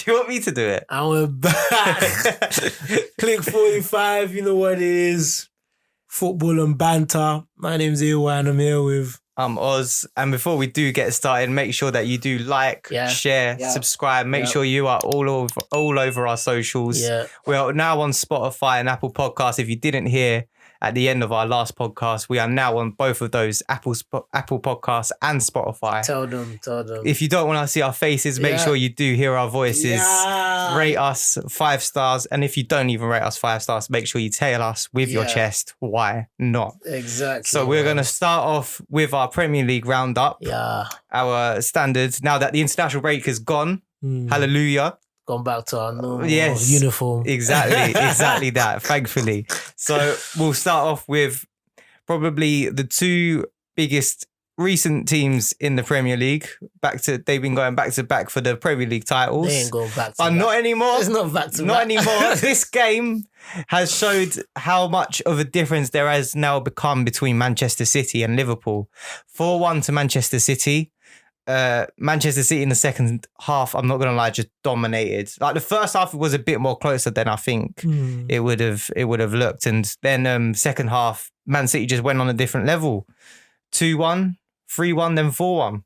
Do you want me to do it? And we're back. Clique 45, you know what it is. Football and banter. My name's AY and I'm here with... I'm Ozz. And before we do get started, make sure that you do like, share, subscribe. Make sure you are all over our socials. Yeah. We're now on Spotify and Apple Podcasts. If you didn't hear at the end of our last podcast, we are now on both of those, Apple Podcasts and Spotify. Tell them. If you don't want to see our faces, make sure you do hear our voices. Yeah. Rate us 5 stars. And if you don't even rate us 5 stars, make sure you tell us with your chest why not. Exactly. So we're going to start off with our Premier League roundup. Yeah. Our standards. Now that the international break is gone, hallelujah. Gone back to our normal uniform. Exactly that, thankfully. So we'll start off with probably the 2 biggest recent teams in the Premier League. They've been going back to back for the Premier League titles. They ain't going back to back. But not anymore. It's not back to back. Not anymore. This game has showed how much of a difference there has now become between Manchester City and Liverpool. 4-1 to Manchester City. Manchester City in the second half, I'm not gonna lie, just dominated. Like the first half was a bit more closer than I think it would have looked, and then second half, Man City just went on a different level. 2-1, 3-1, then 4-1.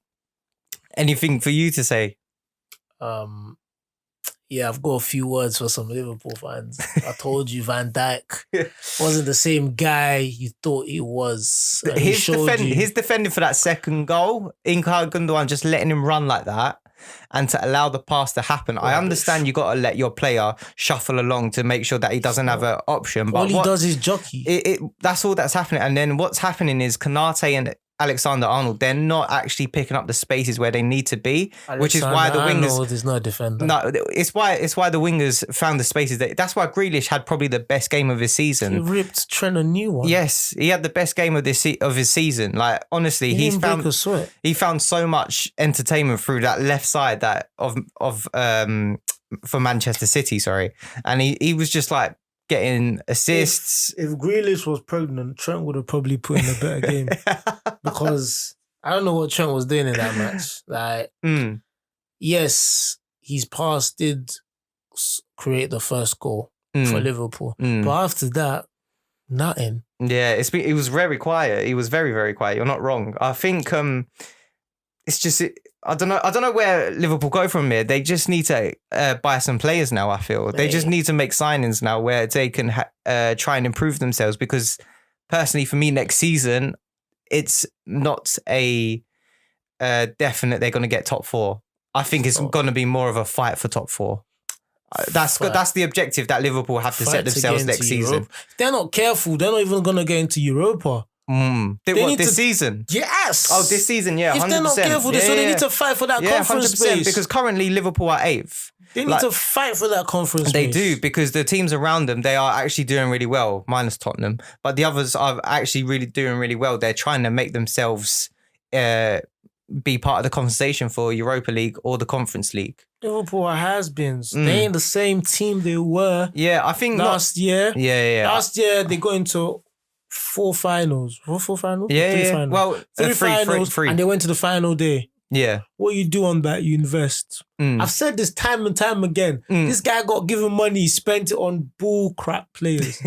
Anything for you to say? Yeah, I've got a few words for some Liverpool fans. I told you Van Dijk wasn't the same guy you thought he was. His defending for that second goal, Ilkay Gundogan just letting him run like that and to allow the pass to happen. I understand you got to let your player shuffle along to make sure that he doesn't have an option. But all he does is jockey. That's all that's happening. And then what's happening is Konate and Alexander-Arnold, they're not actually picking up the spaces where they need to be, which is why the wingers... is not a defender. No, it's why the wingers found the spaces. That's why Grealish had probably the best game of his season. He ripped Trent a new one. Yes, he had the best game of his season. Like, honestly, he found so much entertainment through that left side for Manchester City, sorry. And he was just like, getting assists. If Grealish was pregnant, Trent would have probably put in a better game. Because I don't know what Trent was doing in that match. Like, yes, his pass did create the first goal for Liverpool. But after that, nothing. Yeah, it was very quiet. He was very, very quiet. You're not wrong. I think it's just... I don't know where Liverpool go from here. They just need to buy some players now, I feel. They just need to make signings now where they can try and improve themselves, because personally for me next season, it's not a definite they're going to get top 4. I think it's going to be more of a fight for top 4. That's the objective that Liverpool have to set themselves next season. If they're not careful, they're not even going to get into Europa. This season? Yes. Oh, this season, yeah, 100%. If they're not careful, so they need to fight for that conference space. Because currently Liverpool are 8th. They need to fight for that conference space. They do, because the teams around them, they are actually doing really well, minus Tottenham. But the others are actually really doing really well. They're trying to make themselves be part of the conversation for Europa League or the Conference League. Liverpool are has-beens. They ain't the same team they were I think last year. Yeah. Last year, they got into 4 finals. 4 finals? Yeah. 3 finals. Well, 3 finals, three. And they went to the final day. Yeah. What you do on that, you invest. I've said this time and time again. This guy got given money, he spent it on bull crap players.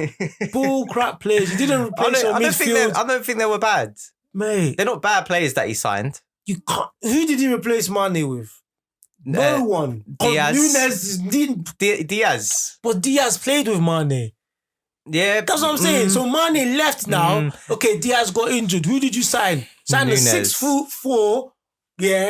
Bull crap players. He didn't replace your midfield. I don't think they were bad. Mate. They're not bad players that he signed. You can't. Who did he replace Mane with? No one. Diaz. Diaz. But Diaz played with Mane. Yeah. That's what I'm saying. So Mane left now. Okay, Diaz got injured. Who did you sign? Signed Nunes. a 6'4",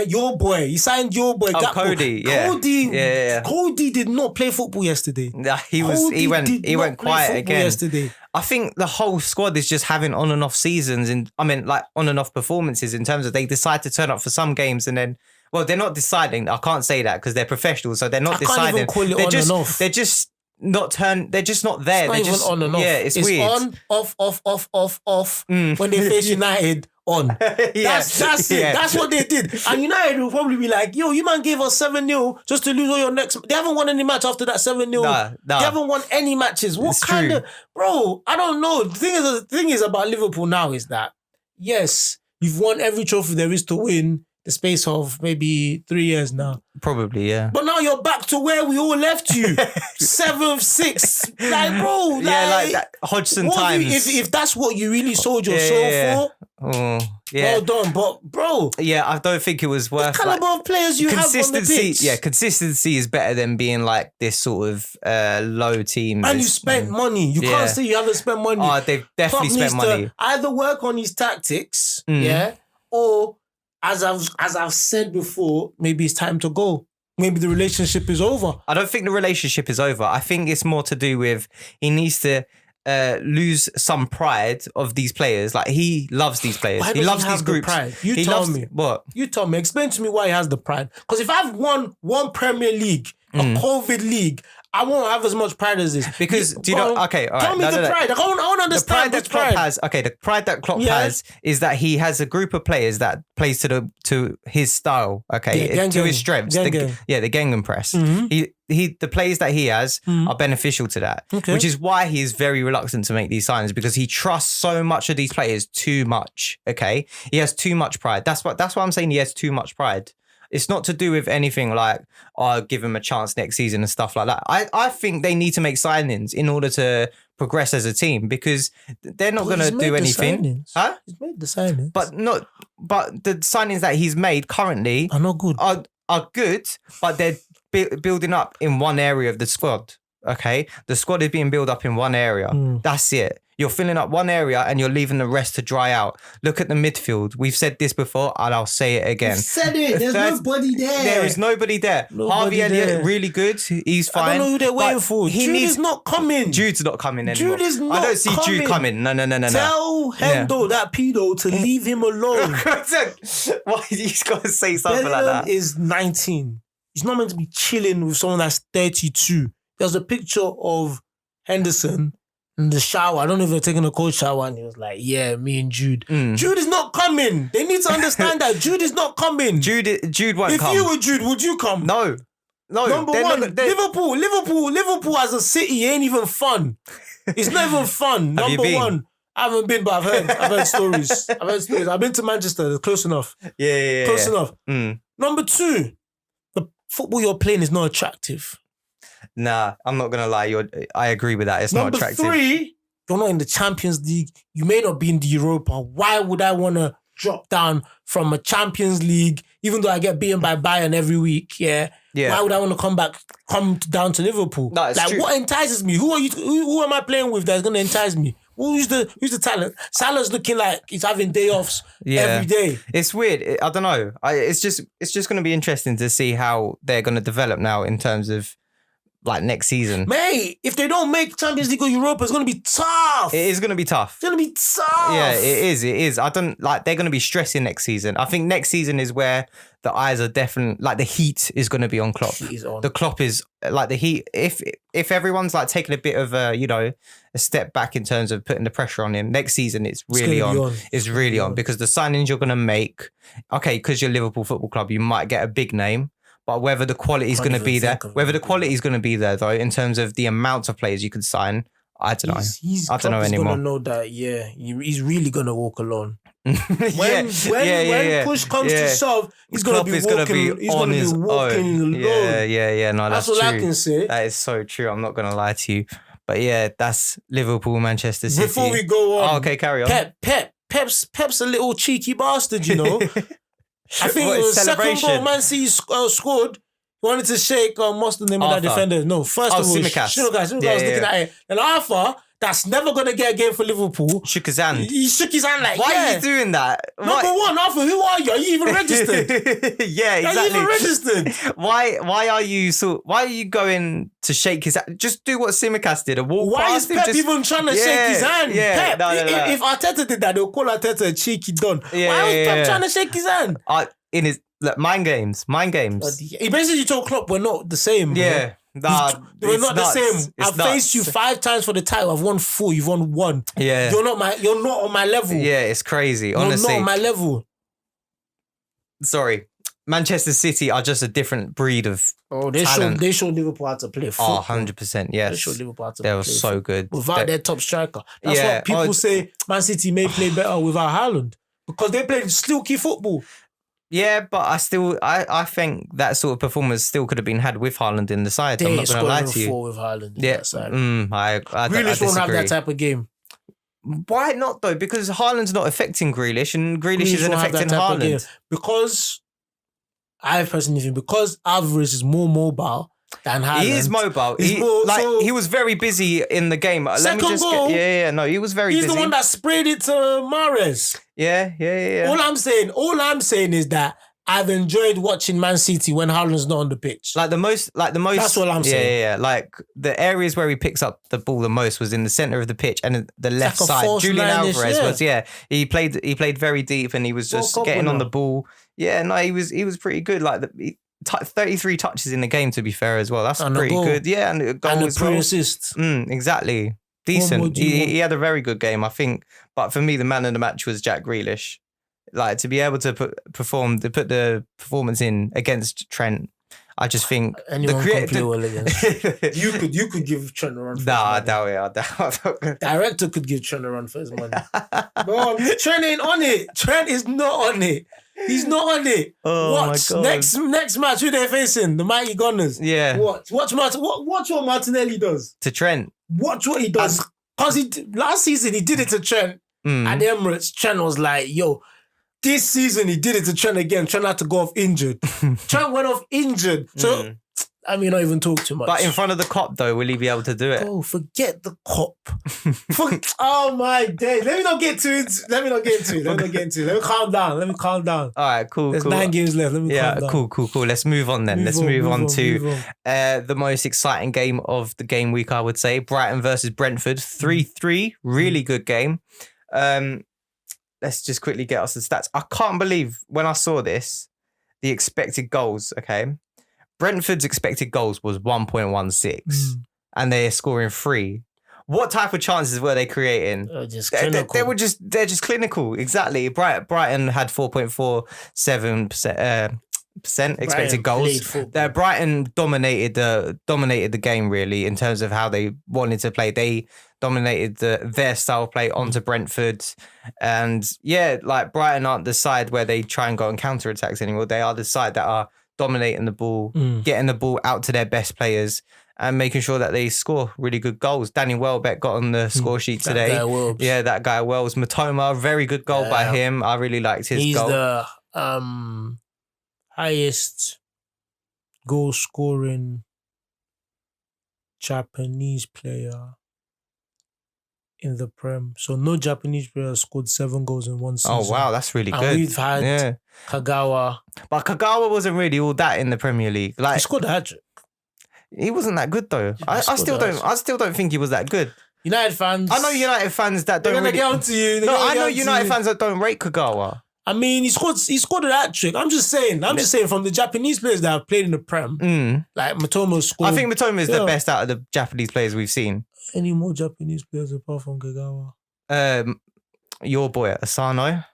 your boy. He signed your boy. Oh, Cody. Cody did not play football yesterday. He went quiet again. Yesterday. I think the whole squad is just having on and off seasons, on and off performances in terms of they decide to turn up for some games and then, well, they're not deciding. I can't say that because they're professionals, so they're not deciding. Can't even call it on and off. They're just not they're just not there. It's not they're just on and off. Yeah, it's weird. On, off. When they face United, on. That's it. That's what they did. And United will probably be like, yo, you man gave us 7-0 just to lose all your next... They haven't won any match after that 7-0. Nah. They haven't won any matches. What it's kind true. of... Bro, I don't know. The thing is about Liverpool now is that, yes, you've won every trophy there is to win. the space of maybe 3 years now. Probably, yeah. But now you're back to where we all left you. 7th, 6th. Like, bro. Like that Hodgson times. If that's what you really sold your soul for, well done. But, bro. Yeah, I don't think it was worth the caliber of players you have on the pitch. Yeah, consistency is better than being like this sort of low team. And you spent money. You can't say you haven't spent money. Oh, they've definitely spent money. Either work on his tactics, or as I've said before, maybe it's time to go. Maybe the relationship is over. I don't think the relationship is over. I think it's more to do with he needs to lose some pride of these players. Like, he loves these players. He loves these groups. Pride? You tell me. What? You tell me. Explain to me why he has the pride. Because if I've won one Premier League, a COVID league, I won't have as much pride as this. Because, do you know... Okay, all right. Tell me the pride. I want to understand the pride. The pride that Klopp has is that he has a group of players that plays to his style, okay? To his strengths. The Gegenpress. The players that he has are beneficial to that, which is why he is very reluctant to make these signings, because he trusts so much of these players too much, okay? He has too much pride. That's why I'm saying he has too much pride. It's not to do with anything like, I'll give him a chance next season and stuff like that. I think they need to make signings in order to progress as a team, because they're not going to do anything. Huh? He's made the signings. But the signings that he's made currently are not good. Are good, but they're building up in one area of the squad. Okay? The squad is being built up in one area. That's it. You're filling up one area and you're leaving the rest to dry out. Look at the midfield. We've said this before and I'll say it again. You've said it. There's nobody there. There is nobody there. Harvey Elliott, really good. He's fine. I don't know who they're waiting for. Jude is not coming. Jude's not coming anymore. Jude is not coming. I don't see Jude coming. No. Tell Hendo, that pedo, to leave him alone. Why he's got to say something Bellingham like that? is 19. He's not meant to be chilling with someone that's 32. There's a picture of Henderson in the shower. I don't know if they're taking a cold shower, and he was like, yeah, me and Jude. Jude is not coming. They need to understand that Jude is not coming. Jude won't come. If you were Jude, would you come? No. Number one, Liverpool as a city ain't even fun. It's not even fun. Number one. I haven't been, but I've heard stories. I've been to Manchester. It's close enough. Yeah. Close enough. Number two, the football you're playing is not attractive. Nah, I'm not going to lie. I agree with that. It's not attractive. Number three, you're not in the Champions League. You may not be in the Europa. Why would I want to drop down from a Champions League, even though I get beaten by Bayern every week? Yeah. Why would I want to come down to Liverpool? No, it's true. What entices me? Who are you? Who am I playing with that's going to entice me? Who's the talent? Salah's looking like he's having day offs every day. It's weird. I don't know. It's just going to be interesting to see how they're going to develop now in terms of like next season. Mate, if they don't make Champions League or Europa, it's going to be tough. It is going to be tough. It's going to be tough. Yeah, it is. I don't like, they're going to be stressing next season. I think next season is where the eyes are definitely, like the heat is going to be on Klopp. The Klopp is like the heat. If everyone's like taking a bit of a step back in terms of putting the pressure on him, next season it's really on. It's really on because the signings you're going to make, okay, because you're Liverpool Football Club, you might get a big name. But whether the quality is going to be there, though, in terms of the amount of players you could sign, I don't know. I don't know anymore. He's going to know that, he's really going to walk alone. When push comes to shove, he's going to be walking alone. Yeah. No, that's all true. I can say. That is so true. I'm not going to lie to you. But yeah, that's Liverpool, Manchester City. Before we go on. Oh, okay, carry on. Pep's a little cheeky bastard, you know. I think it was second goal Man City scored. He wanted to shake what's the name of that defender? No, first of all, Tsimikas was looking at it. And Arthur, that's never going to get a game for Liverpool. Shook his hand. He shook his hand like, why are you doing that? Number one, Arthur, who are you? Are you even registered? Yeah, exactly. Are you even registered? Why are you going to shake his hand? Just do what Tsimikas did. Why is Pep even trying to shake his hand? Yeah, Pep, if Arteta did that, they'll call Arteta a cheeky don. Why was Pep trying to shake his hand? In his mind games. He basically told Klopp we're not the same. Yeah. Nah, we're not the same. I've faced you 5 times for the title. I've won 4. You've won 1. Yeah. You're not on my level. Yeah, it's crazy. Honestly. You're not on my level. Sorry. Manchester City are just a different breed of talent. They showed Liverpool how to play football. 100%, yes. They showed Liverpool how to play They were so good. Without their top striker. That's what people say Man City may play better without Haaland. Because they played silky football. Yeah, but I think that sort of performance still could have been had with Haaland in the side. I'm They not going to lie scored to you. 4 with Haaland. Yeah, That side. I Grealish won't have disagree. that type of game. Why not though? Because Haaland's not affecting Grealish, and Grealish isn't won't have that affecting type of game. Haaland. Because I personally think because Alvarez is more mobile than Haaland. He is mobile. He was very busy in the game. Second goal. No, he was very He's busy. the one that sprayed it to Mahrez. Yeah. All I'm saying is that I've enjoyed watching Man City when Haaland's not on the pitch. Like the most. That's what I'm saying. Yeah. Like the areas where he picks up the ball the most was in the center of the pitch and the left like a side. false Julian nine-ish, Alvarez was. Yeah, he played very deep and he was just getting on the ball. Yeah, no, he was pretty good. Like 33 touches in the game, to be fair as well. That's pretty good. Yeah, and a goal and a as well. pre-assist. Exactly. Decent. He had a very good game, I think. But for me, the man of the match was Jack Grealish. Like to be able to put the performance in against Trent, I just think anyone can play well against. You could give Trent a run for his money. I doubt it. Director could give Trent a run for his money. Bro, Trent ain't on it. Trent is not on it. He's not on it. Oh watch my God. next match who they're facing, the Mighty Gunners. Yeah. Watch what Martinelli does To Trent. Watch what he does. Because last season he did it to Trent at the Emirates. Trent was like, yo. This season, he did it to Trent again. Trent had to go off injured. Trent went off injured. So, I mean, not even talk too much. But in front of the cop, though, will he be able to do it? Oh, forget the cop. Oh, my days. Let me not get to it. Let me calm down. All right, cool. There's 9 games left. Let me calm down. Cool. Let's move on then. Let's move on to the most exciting game of the game week, I would say. Brighton versus Brentford. 3-3. Really good game. Let's just quickly get us the stats. I can't believe when I saw this, the expected goals, okay? Brentford's expected goals was 1.16 and they're scoring 3. What type of chances were they creating? They're just clinical. Exactly. Brighton had 4.47% expected goals. Brighton dominated the game really in terms of how they wanted to play. They dominated their style of play onto Brentford. And yeah, like Brighton aren't the side where they try and go on counter-attacks anymore. They are the side that are dominating the ball, getting the ball out to their best players and making sure that they score really good goals. Danny Welbeck got on the score sheet today. That guy Wells. Matoma, very good goal by him. I really liked his goal. He's the highest goal scoring Japanese player in the Prem. So no Japanese player scored 7 goals in one season. Oh wow, that's really good. And we've had Kagawa. But Kagawa wasn't really all that in the Premier League. Like he scored a hat-trick. He wasn't that good though. I still don't think he was that good. United fans. I know United fans that don't really. Get on to you. I know United fans that don't rate Kagawa. I mean, he scored a hat-trick. I'm just saying from the Japanese players that have played in the Prem, like Matoma scored. I think Matoma is the best out of the Japanese players we've seen. Any more Japanese players apart from Kagawa? Your boy Asano.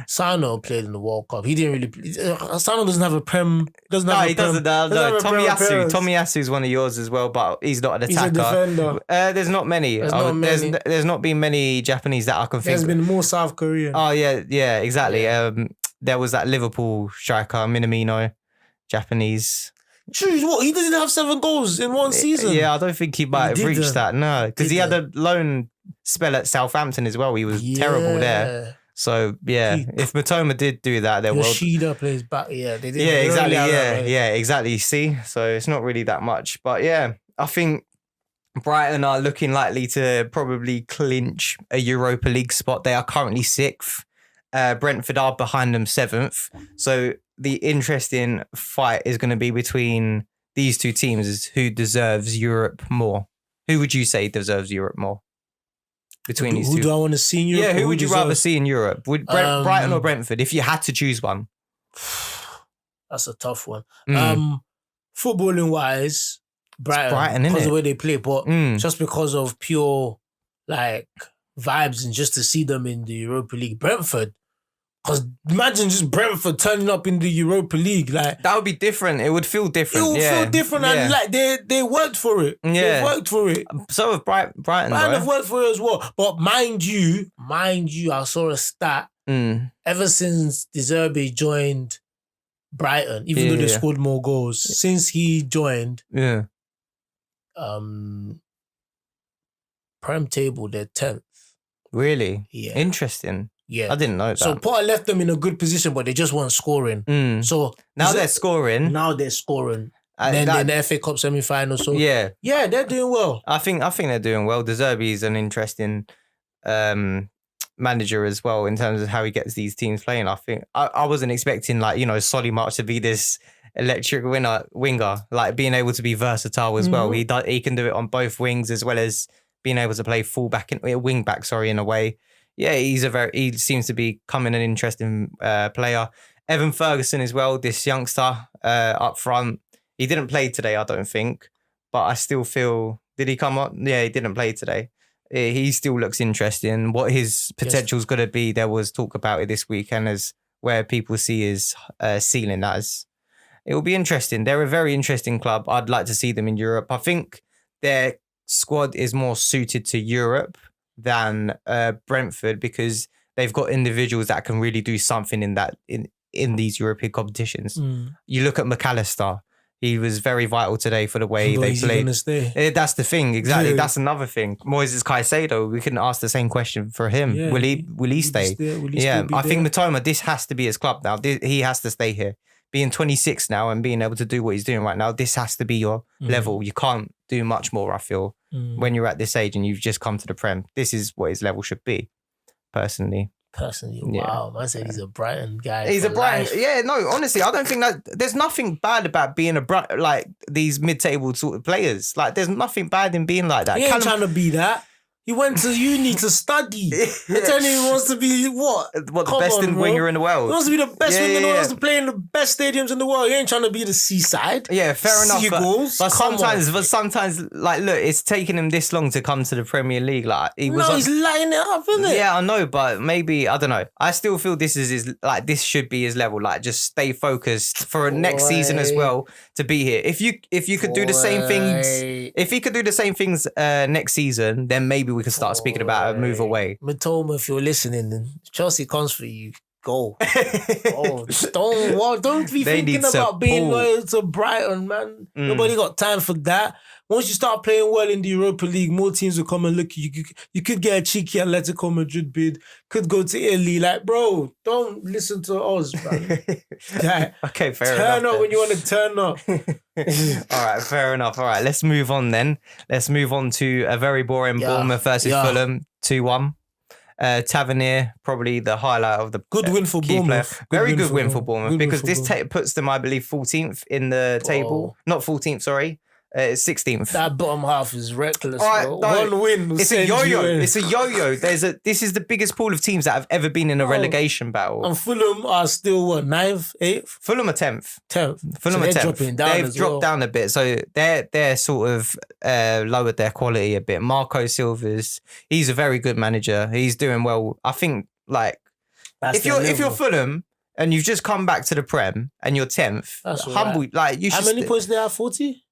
Sano played in the World Cup. He didn't really play. Sano doesn't have a Prem. He doesn't. No, Tomiyasu is one of yours as well, but he's not an attacker. He's a defender. There's not many. There's not been many Japanese that I can think of. There's been more South Korean. Oh, yeah, exactly. Yeah. There was that Liverpool striker, Minamino, Japanese. True, what? He didn't have 7 goals in one season. Yeah, I don't think he might have reached that. No, because he had a loan spell at Southampton as well. He was terrible there. So yeah, if Matoma did do that, then Yoshida plays back. Yeah, they did. Yeah, exactly. Yeah, exactly. You see, so it's not really that much, but yeah, I think Brighton are looking likely to probably clinch a Europa League spot. They are currently 6th. Brentford are behind them 7th. So the interesting fight is going to be between these two teams: is who deserves Europe more. Who would you say deserves Europe more? Between these two. Who do I want to see in Europe? Yeah, who would you rather see in Europe? Would Brighton or Brentford, if you had to choose one? That's a tough one. Footballing wise, Brighton because of the way they play, but just because of pure like vibes and just to see them in the Europa League, Brentford, Because imagine just Brentford turning up in the Europa League. Like, that would be different. It would feel different. It would feel different. And like they worked for it. Yeah. They worked for it. So have Brighton. Brighton have worked for it as well. But mind you, I saw a stat. Ever since De Zerbi joined Brighton, even though they scored more goals, since he joined, Prem table, they're 10th. Really? Yeah. Interesting. Yeah. I didn't know that. So Potter left them in a good position, but they just weren't scoring. So now they're scoring. Then in the FA Cup semi-final. So yeah, they're doing well. I think they're doing well. De Zerbi is an interesting manager as well in terms of how he gets these teams playing. I think I wasn't expecting Solly March to be this electric winger, like being able to be versatile as well. He can do it on both wings as well as being able to play wing back. In a way. Yeah, he seems to be becoming an interesting player. Evan Ferguson as well, this youngster up front. He didn't play today, I don't think, but I still feel. Did he come up? Yeah, he didn't play today. He still looks interesting. What his potential is going to be, there was talk about it this weekend as where people see his ceiling as. It will be interesting. They're a very interesting club. I'd like to see them in Europe. I think their squad is more suited to Europe than Brentford because they've got individuals that can really do something in these European competitions. You look at McAllister. He was very vital today for the way they played. That's the thing, exactly. Yeah. That's another thing. Moises Caicedo, we couldn't ask the same question for him. Yeah. Will he stay? I think Matoma, this has to be his club now. He has to stay here. Being 26 now and being able to do what he's doing right now, this has to be your level. You can't do much more, I feel, when you're at this age and you've just come to the Prem. This is what his level should be, personally. Wow, man said he's a Brighton guy. He's a Brighton. Yeah, no, honestly, I don't think that there's nothing bad about being like these mid-table sort of players. Like, there's nothing bad in being like that. He ain't trying to be that. He went to uni to study. They're telling him he wants to be what? The best winger in the world. He wants to be the best winger in the world. He wants to play in the best stadiums in the world. He ain't trying to be the seaside. Yeah, fair enough. Seagulls. But sometimes, like, look, it's taken him this long to come to the Premier League. Like, he's lighting it up, isn't it? Yeah, I know, but maybe, I don't know. I still feel this should be his level. Like, just stay focused for next season as well to be here. If you could do the same things, if he could do the same things next season, then maybe we can start speaking about a move away. Matoma, if you're listening, then Chelsea comes for you. Go. Don't be thinking about being loyal to Brighton, man. Nobody got time for that. Once you start playing well in the Europa League, more teams will come and look at you. You could get a cheeky Atletico Madrid bid. Could go to Italy. Like, bro, don't listen to us, man. Okay, fair enough. Turn up when you want to turn up. All right, fair enough. All right, let's move on then. Let's move on to a very boring Bournemouth versus Fulham, 2-1. Tavernier, probably the highlight of the good win for Bournemouth. Very good win for Bournemouth because this puts them, I believe, 14th in the table. Not 14th, sorry. 16th. That bottom half is reckless. Right, one win. It's a yo-yo. It's a yo-yo. This is the biggest pool of teams that have ever been in a relegation battle. And Fulham are still what, 9th, 8th? Fulham are 10th. 10th. Fulham are 10th. They've dropped down a bit, so they're sort of lowered their quality a bit. Marco Silva's, he's a very good manager. He's doing well. I think if you're Fulham and you've just come back to the Prem and you're 10th, humble. Right. Like you. How many points they have? 40.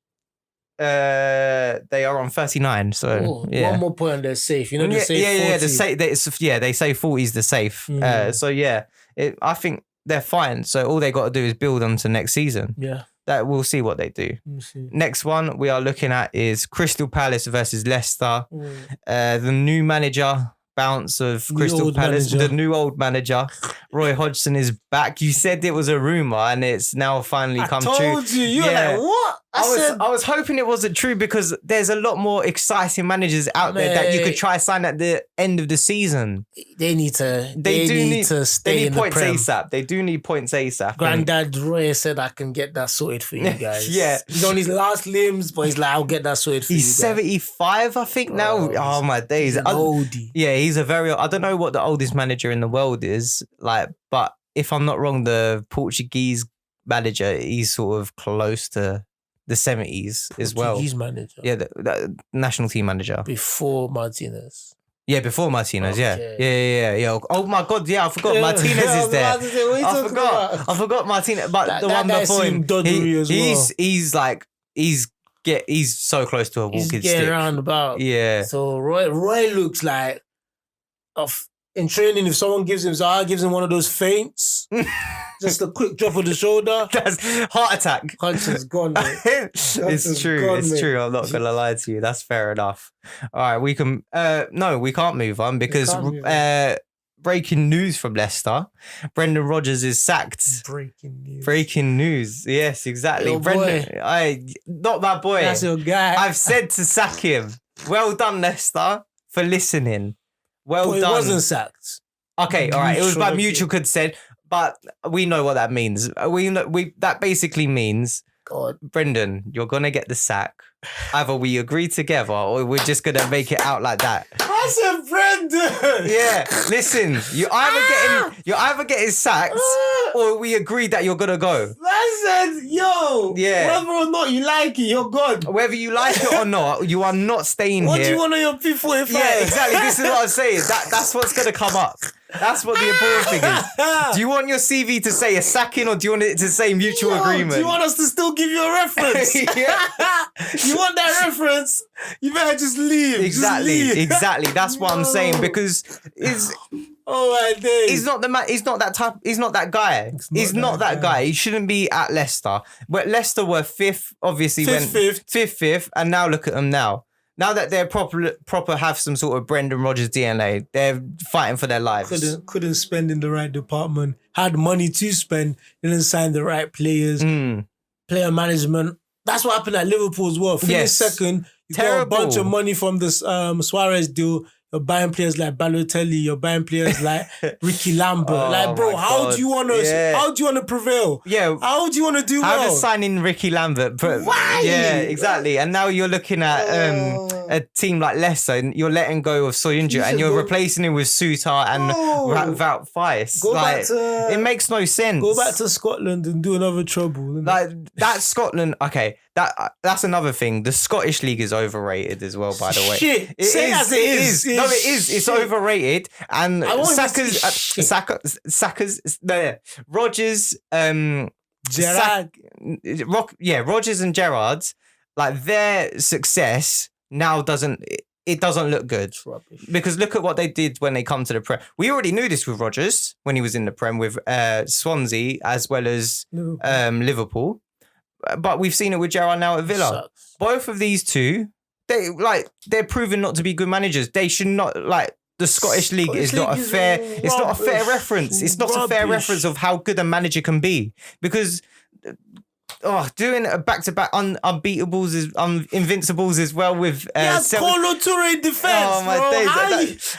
They are on 39. So one more point and they're safe. You know, they say 40. They say 40 is the safe. So I think they're fine. So all they got to do is build on to next season. Yeah, that we'll see what they do. Next one we are looking at is Crystal Palace versus Leicester. The new manager. Bounce of Crystal Palace, the new old manager, Roy Hodgson is back. You said it was a rumor, and it's now finally come true. I told you. You're like, what? I was hoping it wasn't true because there's a lot more exciting managers out there that you could try sign at the end of the season. They need to. They need to stay in the points Prem. ASAP. They do need points ASAP. Granddad Roy said I can get that sorted for you guys. Yeah, he's on his last limbs, but he's like, I'll get that sorted for you guys. He's 75, I think now. Oh my days! He's an oldie. Yeah, he's a very. I don't know what the oldest manager in the world is like, but if I'm not wrong, the Portuguese manager, he's sort of close to the 70s as well. Portuguese manager. Yeah, the national team manager. Before Martinez. Yeah, before Martinez, Okay. yeah. Oh my God, yeah, I forgot Martinez is there. I forgot Martinez, but the one before him, he's so close to a walking stick. He's getting roundabout. Yeah. So Roy looks like in training, if someone gives him one of those feints, just a quick drop of the shoulder. That's heart attack. Conscience gone, mate. It's true. I'm not gonna lie to you. That's fair enough. All right, we can. No, we can't move on because breaking news from Leicester: Brendan Rodgers is sacked. Breaking news. Yes, exactly. Your Brendan, not my boy. That's your guy. I've said to sack him. Well done, Leicester, for listening. Well done. He wasn't sacked. Okay, all right. It was by mutual consent, but we know what that means. That basically means, God, Brendan, you're gonna get the sack. Either we agree together, or we're just gonna make it out like that. I said, Brendan. Yeah, listen, you're either getting sacked, or we agreed that you're gonna go. I said, yo, whether or not you like it, you're gone. Whether you like it or not, you are not staying what here. What do you want on your P45? Yeah, exactly. This is what I'm saying. That's what's gonna come up. That's what the important thing is. Do you want your CV to say a sacking, or do you want it to say mutual agreement? Do you want us to still give you a reference? You want that reference? You better just leave. Exactly. That's what I'm saying, because he's not that guy. He's not that guy. He shouldn't be at Leicester. But Leicester were fifth, obviously fifth, and now look at them now. Now that they're proper have some sort of Brendan Rodgers DNA, they're fighting for their lives. Couldn't spend in the right department. Had money to spend, didn't sign the right players. Player management. That's what happened at Liverpool as well. Finished second. You got a bunch of money from this Suarez deal. You're buying players like Balotelli. You're buying players like Ricky Lambert. Bro, how do you want to prevail? Yeah. How do you want to do well? How to sign in Ricky Lambert? Why? Yeah, exactly. And now you're looking at a team like Leicester, and you're letting go of Soyuncu, and you're replacing him with Souttar and Wout Faes. It makes no sense. Go back to Scotland and do another trouble. That's Scotland. Okay, that's another thing. The Scottish League is overrated as well, by the way. Shit. Say as it is. No, it is. It's overrated. And Rodgers, Gerrard. Rodgers and Gerrard, like, their success now doesn't look good. It's rubbish. Because look at what they did when they come to the Prem. We already knew this with Rodgers when he was in the Prem with Swansea as well as Liverpool. But we've seen it with Gerrard now at Villa. Sucks. Both of these two, they're proven not to be good managers. They should not, the Scottish League is not a fair. It's not a fair reference. It's not a fair reference of how good a manager can be, because doing a back-to-back unbeatables is invincibles as well with Kolo Toure defense. Oh my days!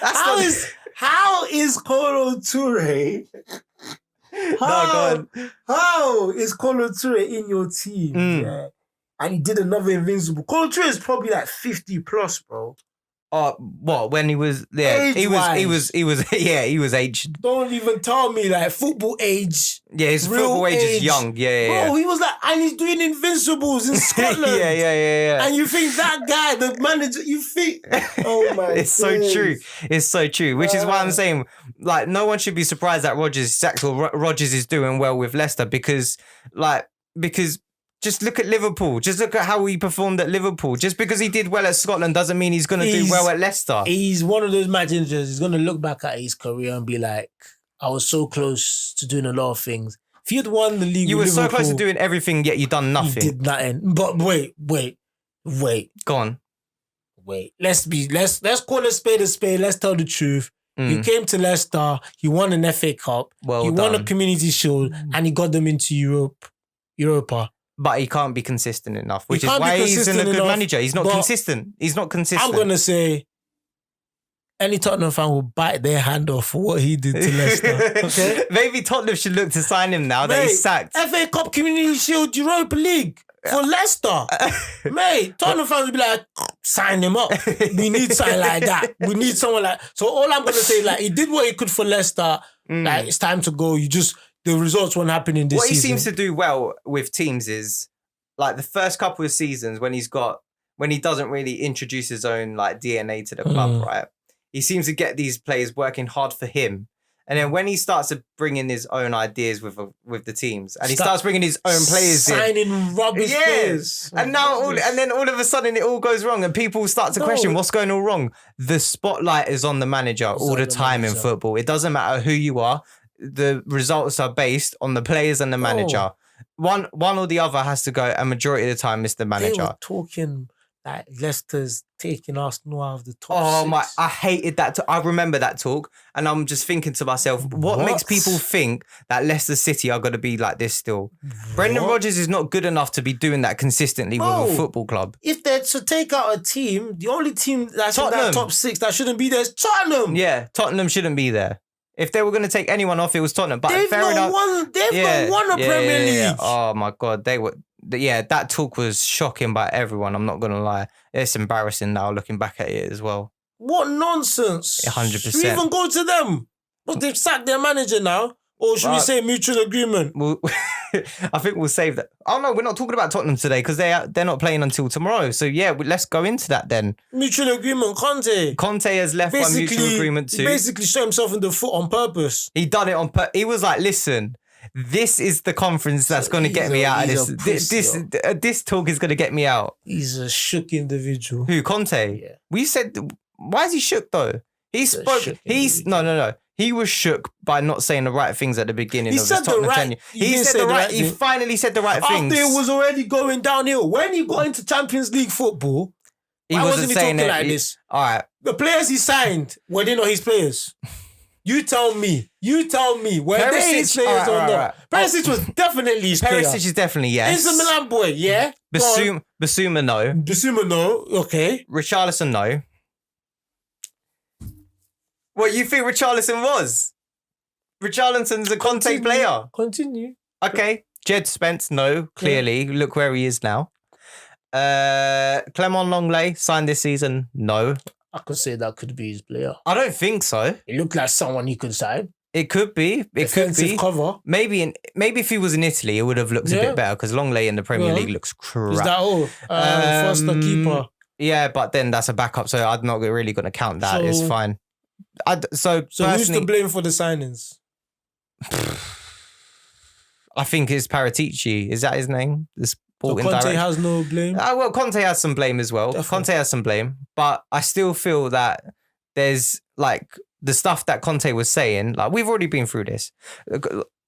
How is Kolo Toure? How is Kolo Toure in your team? Yeah. And he did another invincible. Kolo Toure is probably like 50 plus, bro. What, when he was there? He was aged. Don't even tell me, like, football age. Yeah, his football age is young. Yeah. Bro, he was like, and he's doing invincibles in Scotland. yeah. And you think that guy, the manager, oh my God. It's so true. Which is why I'm saying, like, no one should be surprised that Rodgers is sacked or Rodgers is doing well with Leicester, because just look at Liverpool. Just look at how he performed at Liverpool. Just because he did well at Scotland doesn't mean he's going to do well at Leicester. He's one of those managers. He's going to look back at his career and be like, I was so close to doing a lot of things. If you'd won the league, you were with Liverpool, so close to doing everything, yet you done nothing. You did nothing. But wait. Go on. Wait. Let's call a spade a spade. Let's tell the truth. You came to Leicester. You won an FA Cup. You won a Community Shield, and he got them into Europa. But he can't be consistent enough, which is why he's a good manager. He's not consistent. I'm going to say any Tottenham fan will bite their hand off for what he did to Leicester. Okay? Maybe Tottenham should look to sign him now that he's sacked. FA Cup, Community Shield, Europa League for Leicester. Mate, Tottenham fans will be like, sign him up. We need something like that. We need someone like... So all I'm going to say is, like, he did what he could for Leicester. Like, it's time to go. The results won't happen in this season. What he seems to do well with teams is, like, the first couple of seasons when he doesn't really introduce his own, like, DNA to the club, right? he seems to get these players working hard for him. And then when he starts to bring in his own ideas with the teams, and he starts bringing his own players signing rubbish players, and then all of a sudden it all goes wrong, and people start to question what's going all wrong. The spotlight is on the manager all the time in football. It doesn't matter who you are. The results are based on the players and the manager. One or the other has to go. A majority of the time, it's the manager. They were talking like Leicester's taking Arsenal out of the top 6. I hated that. I remember that talk, and I'm just thinking to myself, what makes people think that Leicester City are going to be like this still? Brendan Rodgers is not good enough to be doing that consistently with a football club. If they're to take out a team, the only team that's in that top 6 that shouldn't be there is Tottenham. Yeah, Tottenham shouldn't be there. If they were going to take anyone off, it was Tottenham. But they've not won a Premier League. Yeah. Oh my God, they were. Yeah, that talk was shocking by everyone. I'm not going to lie. It's embarrassing now looking back at it as well. What nonsense. 100%. Should we even go to them? But they've sacked their manager now. Or should we say mutual agreement? I think we'll save that. Oh no, we're not talking about Tottenham today because they're not playing until tomorrow. So yeah, let's go into that then. Mutual agreement, Conte. Conte has left by mutual agreement too. He basically shot himself in the foot on purpose. He done it on purpose. He was like, listen, this is the conference that's going to get me out of this. This talk is going to get me out. He's a shook individual. Who, Conte? Yeah. We said, why is he shook though? He no. He was shook by not saying the right things at the beginning of his Tottenham tenure. He finally said the right things. After it was already going downhill. When he got into Champions League football, why wasn't he talking like this? All right. The players he signed, were they not his players? You tell me. Were they his players or not? Perisic was definitely his player. Perisic is definitely, yes. Inter Milan boy, yeah? Basuma, no. Basuma, no. Okay. Richarlison, no. What you think Richarlison was? Richarlison's a Conte player. Continue. Okay. Jed Spence, no. Clearly. Yeah. Look where he is now. Clement Longley signed this season, no. I could say that could be his player. I don't think so. It looked like someone he could sign. It could be. Defensive cover. Maybe if he was in Italy, it would have looked a bit better because Longley in the Premier League looks crap. Is that all? Foster keeper. Yeah, but then that's a backup, so I'm not really going to count that. It's fine. So who's to blame for the signings? I think it's Paratici. Is that his name? Conte has no blame? Well, Conte has some blame as well. Definitely. Conte has some blame. But I still feel that there's like the stuff that Conte was saying, like we've already been through this.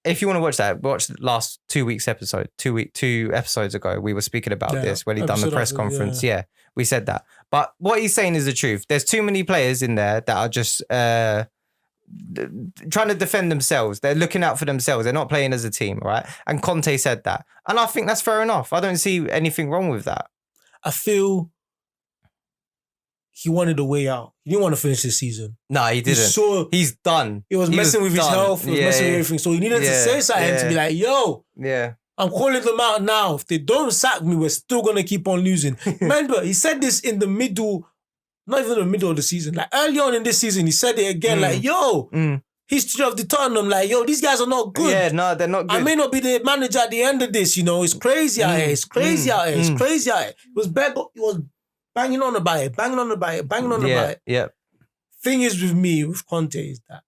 If you want to watch that, watch the last 2 weeks episode. 2 episodes ago, we were speaking about this when he done the press conference. Yeah, we said that. But what he's saying is the truth. There's too many players in there that are just trying to defend themselves. They're looking out for themselves. They're not playing as a team, right? And Conte said that. And I think that's fair enough. I don't see anything wrong with that. I feel he wanted a way out. He didn't want to finish the season. No, he didn't. He's done. It was messing with his health. It was messing with everything. So he needed to say something to be like, yo, I'm calling them out now. If they don't sack me, we're still going to keep on losing. Remember, he said this in the middle, not even the middle of the season. Like early on in this season, he said it again. Like, yo, history of the Tottenham. Like, yo, these guys are not good. Yeah, no, they're not good. I may not be the manager at the end of this, you know. It's crazy out here. It's crazy out here. It's crazy out here. It was banging on about it. Yeah. Thing is with me, with Conte, is that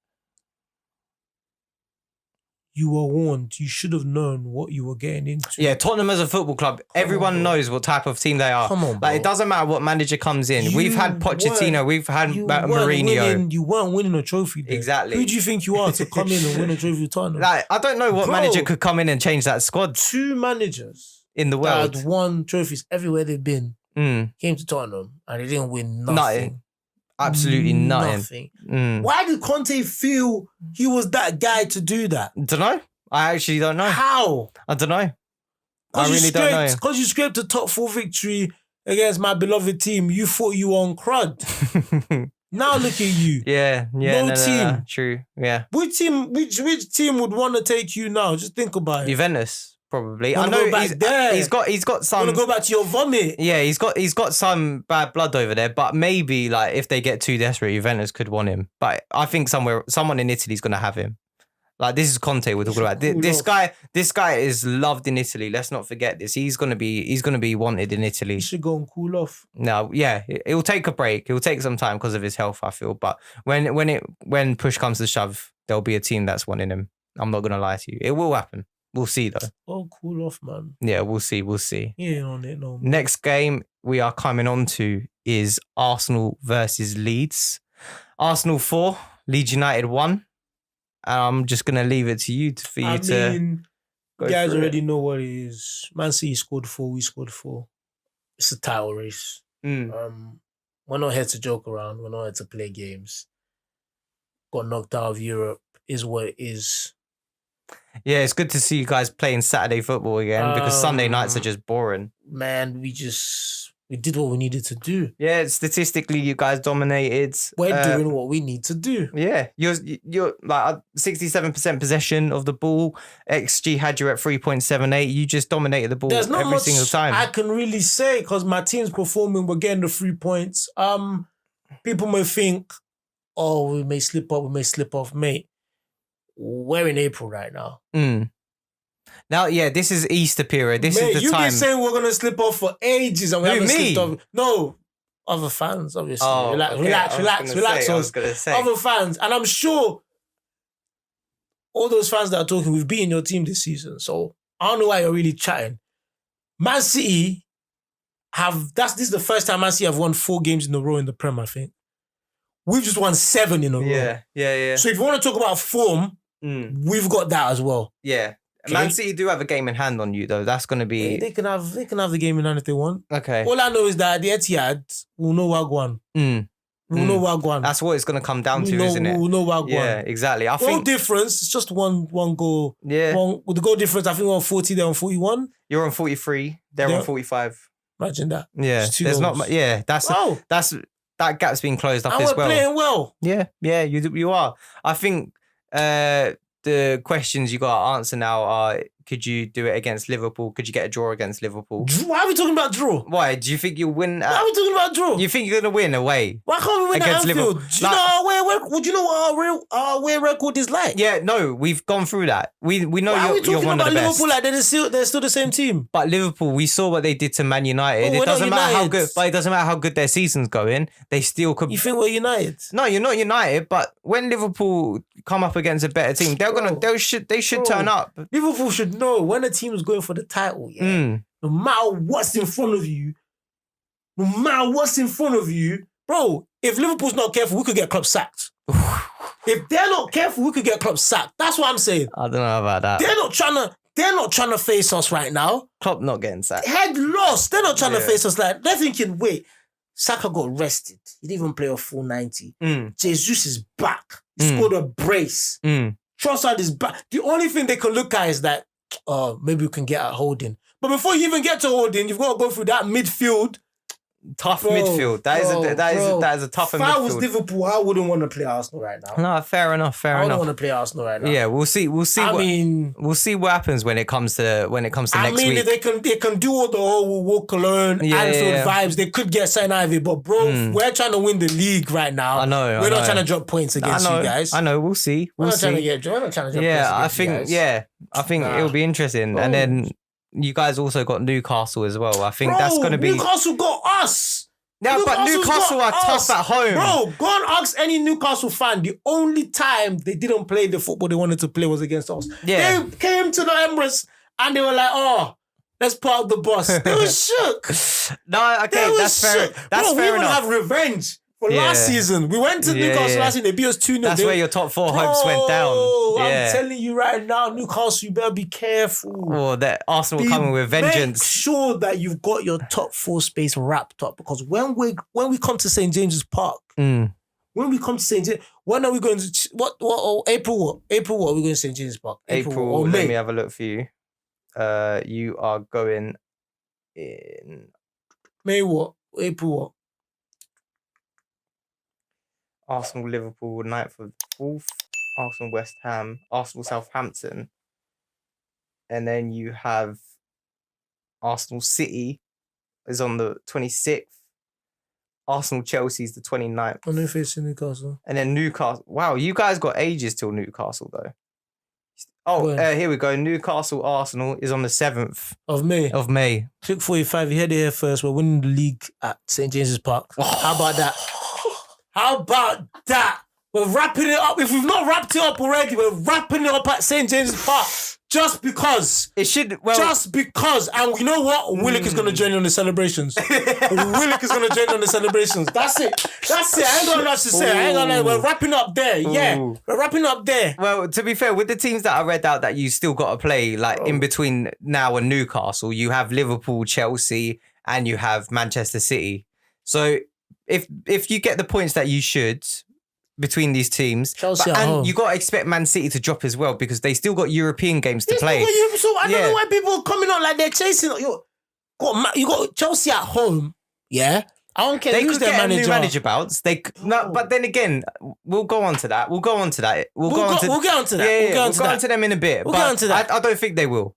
you were warned. You should have known what you were getting into. Yeah, Tottenham as a football club, everyone knows what type of team they are. Come on, bro. Like, it doesn't matter what manager comes in. We've had Pochettino, we've had Mourinho. You weren't winning a trophy there. Exactly. Who do you think you are to come in and win a trophy with Tottenham? Like, I don't know what manager could come in and change that squad. 2 managers in the world that had won trophies everywhere they've been came to Tottenham and they didn't win nothing. Absolutely nothing. Why did Conte feel he was that guy to do that? Don't know. I actually don't know. How? I don't know. I really don't know. Because you scraped a top 4 victory against my beloved team, you thought you were on crud. Now look at you. Yeah. No team. No. True. Yeah. Which team would want to take you now? Just think about it. Juventus. Probably. I know he's got some. Want to go back to your vomit? Yeah, he's got some bad blood over there. But maybe like if they get too desperate, Juventus could want him. But I think someone in Italy's gonna have him. Like, this is Conte we're talking about. This guy is loved in Italy. Let's not forget this. He's gonna be wanted in Italy. He should go and cool off. No, yeah, it'll take a break. It'll take some time because of his health, I feel. But when push comes to shove, there'll be a team that's wanting him. I'm not gonna lie to you. It will happen. We'll see though. Oh, cool off, man. Yeah, we'll see. We'll see. He ain't on it no more. Next game we are coming on to is Arsenal versus Leeds. Arsenal 4, Leeds United 1. I'm just going to leave it to you for you to go. You guys already know what it is. Man City scored 4, we scored 4. It's a title race. We're not here to joke around. We're not here to play games. Got knocked out of Europe is what it is. Yeah, it's good to see you guys playing Saturday football again because Sunday nights are just boring. Man, we did what we needed to do. Yeah, statistically, you guys dominated. We're doing what we need to do. Yeah, you're like 67% possession of the ball. XG had you at 3.78. You just dominated the ball every single time. I can really say because my team's performing. We're getting the 3 points. People may think, oh, we may slip up, we may slip off, mate. We're in April right now. Now, yeah, this is Easter period. This is the you've time. You've been saying we're going to slip off for ages and we haven't slipped off. No, other fans, obviously. Oh, relax. Other fans. And I'm sure all those fans that are talking, we've beaten your team this season. So I don't know why you're really chatting. Man City this is the first time Man City have won 4 games in a row in the Prem, I think. We've just won 7 in a row. Yeah. So if you want to talk about form, we've got that as well. Yeah. Okay. Man City do have a game in hand on you, though. That's going to be... They can have the game in hand if they want. Okay. All I know is that the Etihad will know Wagwan. We'll know Wagwan. That's what it's going to come down to, isn't it? We'll know Wagwan. Yeah, exactly. I think difference, it's just one goal. Yeah. With the goal difference, I think we're on 40, they're on 41. You're on 43, they're on 45. Imagine that. Yeah. There's not much... Yeah, that gap's been closed up as well. And we're playing well. Yeah, you are. I think... the questions you got to answer now are: could you do it against Liverpool? Could you get a draw against Liverpool? Why are we talking about draw? Why? Do you think you'll win? Why are we talking about draw? You think you're going to win away? Why can't we win against Liverpool? Do you know what our away record is like? Yeah, no, we've gone through that. We know you're one of the best. Why are we talking about Liverpool like they're still the same team? But Liverpool, we saw what they did to Man United. It doesn't matter how good, but it doesn't matter how good their season's going. They still could. You think we're United? No, you're not United. But when Liverpool come up against a better team, they should turn up. Liverpool should know when a team is going for the title. Yeah, no matter what's in front of you, bro. If Liverpool's not careful, we could get Klopp sacked. If they're not careful, we could get Klopp sacked. That's what I'm saying. I don't know about that. They're not trying to face us right now. Klopp not getting sacked. Head lost. They're not trying to face us like they're thinking. Wait, Saka got rested. He didn't even play a full 90. Jesus is back. He scored a brace. Trossard is back. The only thing they can look at is that, maybe we can get at Holding. But before you even get to Holding, you've got to go through that midfield. Tough midfield. That is a tougher midfield. If I was Liverpool, I wouldn't want to play Arsenal right now. No, fair enough. I don't want to play Arsenal right now. Yeah, we'll see. We'll see what happens when it comes to next week. They can do all the whole walk alone, Anfield vibes. They could get something out of it, but bro, we're trying to win the league right now. I know. We're not trying to drop points against you guys. I know. We'll see. We're not trying to drop points against you guys. I think it'll be interesting, and then you guys also got Newcastle as well. I think that's going to be Newcastle got us. Yeah, but Newcastle are tough at home. Bro, go and ask any Newcastle fan. The only time they didn't play the football they wanted to play was against us. Yeah. They came to the Emirates and they were like, oh, let's put out the bus. They were shook. No, okay, that's fair. That's fair enough. We even have revenge for last season. We went to Newcastle last season. They beat us 2-0. That's where your top 4 hopes went down. I'm telling you right now, Newcastle, you better be careful. Oh, that Arsenal coming with vengeance. Make sure that you've got your top 4 space wrapped up, because when we come to St. James's Park, when we come to St. James, when are we going to April? What are we going to St. James's Park? April or May? Let me have a look for you. You are going in May what? April what? Arsenal, Liverpool, 9th of 4th. Arsenal, West Ham. Arsenal, Southampton. And then you have Arsenal City is on the 26th. Arsenal, Chelsea is the 29th. And then facing Newcastle. And then Newcastle. Wow, you guys got ages till Newcastle, though. Here we go. Newcastle Arsenal is on the 7th of May. Of May. Click 45. You heard it here first. We're winning the league at St. James's Park. How about that? How about that? We're wrapping it up. If we've not wrapped it up already, we're wrapping it up at St. James's Park. Just because. It should. Just because. And you know what? Willick is going to join you on the celebrations. Willick is going to join you on the celebrations. That's it. I ain't got much to say. I ain't gonna lie. We're wrapping up there. Yeah. We're wrapping up there. Well, to be fair, with the teams that I read out that you still got to play, like in between now and Newcastle, you have Liverpool, Chelsea, and you have Manchester City. So if you get the points that you should between these teams, Chelsea and you got to expect Man City to drop as well because they still got European games to play. So I don't know why people are coming out like they're chasing. You got Chelsea at home, yeah. I don't care. They Who's could their get manager? a new manager bounce. But then again, we'll go on to that. We'll get on to that. We'll get on to that. We'll go on to them in a bit. We'll get on to that. I don't think they will.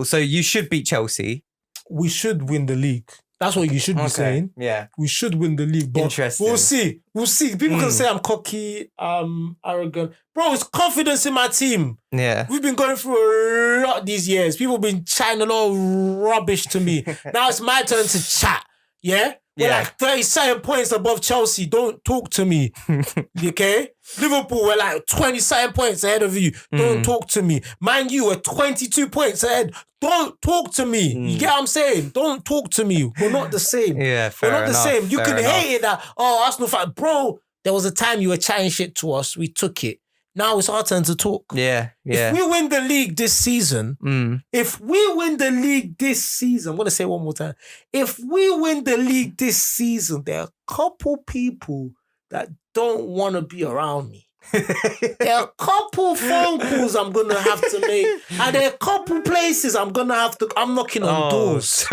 So you should beat Chelsea. We should win the league. That's what you should be saying. Yeah. We should win the league. But interesting. We'll see. People can say I'm cocky, arrogant. Bro, it's confidence in my team. Yeah. We've been going through a lot these years. People have been chatting a lot of rubbish to me. Now it's my turn to chat. Yeah? We're like 30-something points above Chelsea. Don't talk to me. Okay? Liverpool were like 20-something points ahead of you. Don't talk to me. Man, you were 22 points ahead. Don't talk to me. You get what I'm saying? Don't talk to me. We're not the same. Yeah, fair enough. We're not the same. You can hate it that, Arsenal fan. Bro, there was a time you were chatting shit to us. We took it. Now it's our turn to talk. Yeah. If we win the league this season, I'm going to say it one more time. If we win the league this season, there are a couple people that don't want to be around me. There are a couple phone calls I'm going to have to make. And there are a couple places I'm knocking on doors.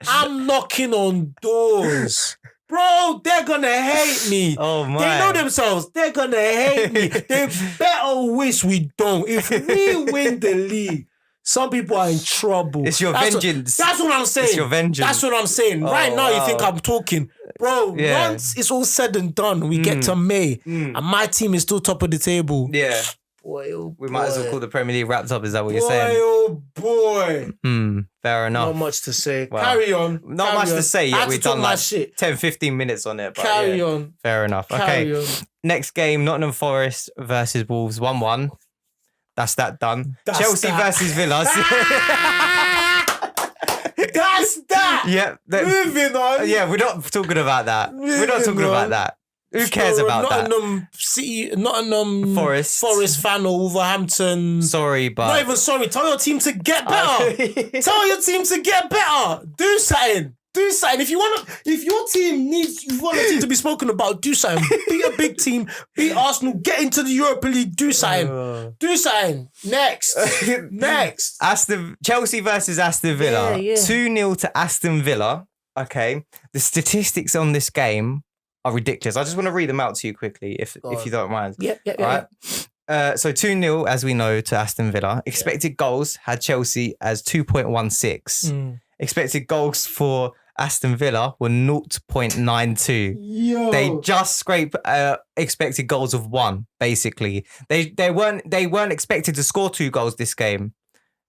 I'm knocking on doors. Bro, they're going to hate me. Oh, my. They know themselves. They're going to hate me. They better wish we don't. If we win the league, some people are in trouble. It's your vengeance. That's what I'm saying. It's your vengeance. That's what I'm saying. Right now, you think I'm talking. Bro, once it's all said and done, we get to May, and my team is still top of the table. Yeah. Boy, we might as well call the Premier League wrapped up. Is that what you're saying? Oh, boy. Fair enough. Not much to say. Well, Carry on. Not much to say yet. We've done like shit. 10, 15 minutes on it. But Carry on. Fair enough. Carry on. Next game, Nottingham Forest versus Wolves, 1-1. That's that done. Chelsea versus Villa. That's that. Yeah. Moving on. Yeah, we're not talking about that. We're not talking about that. Who cares about Nottingham that? Nottingham Forest fan or Wolverhampton. Sorry, but... Not even sorry. Tell your team to get better. Tell your team to get better. Do something. If you want your team you want a team to be spoken about, do something. Be a big team. Beat Arsenal. Get into the Europa League. Do something. Do something. Next. Chelsea versus Aston Villa. 2-0 to Aston Villa. Okay. The statistics on this game are ridiculous. I just want to read them out to you quickly, if you don't mind. Yeah. Right. So 2-0, as we know, to Aston Villa. Expected goals had Chelsea as 2.16. Expected goals for Aston Villa were 0.92. Yo. They just scraped expected goals of 1, basically. They weren't expected to score 2 goals this game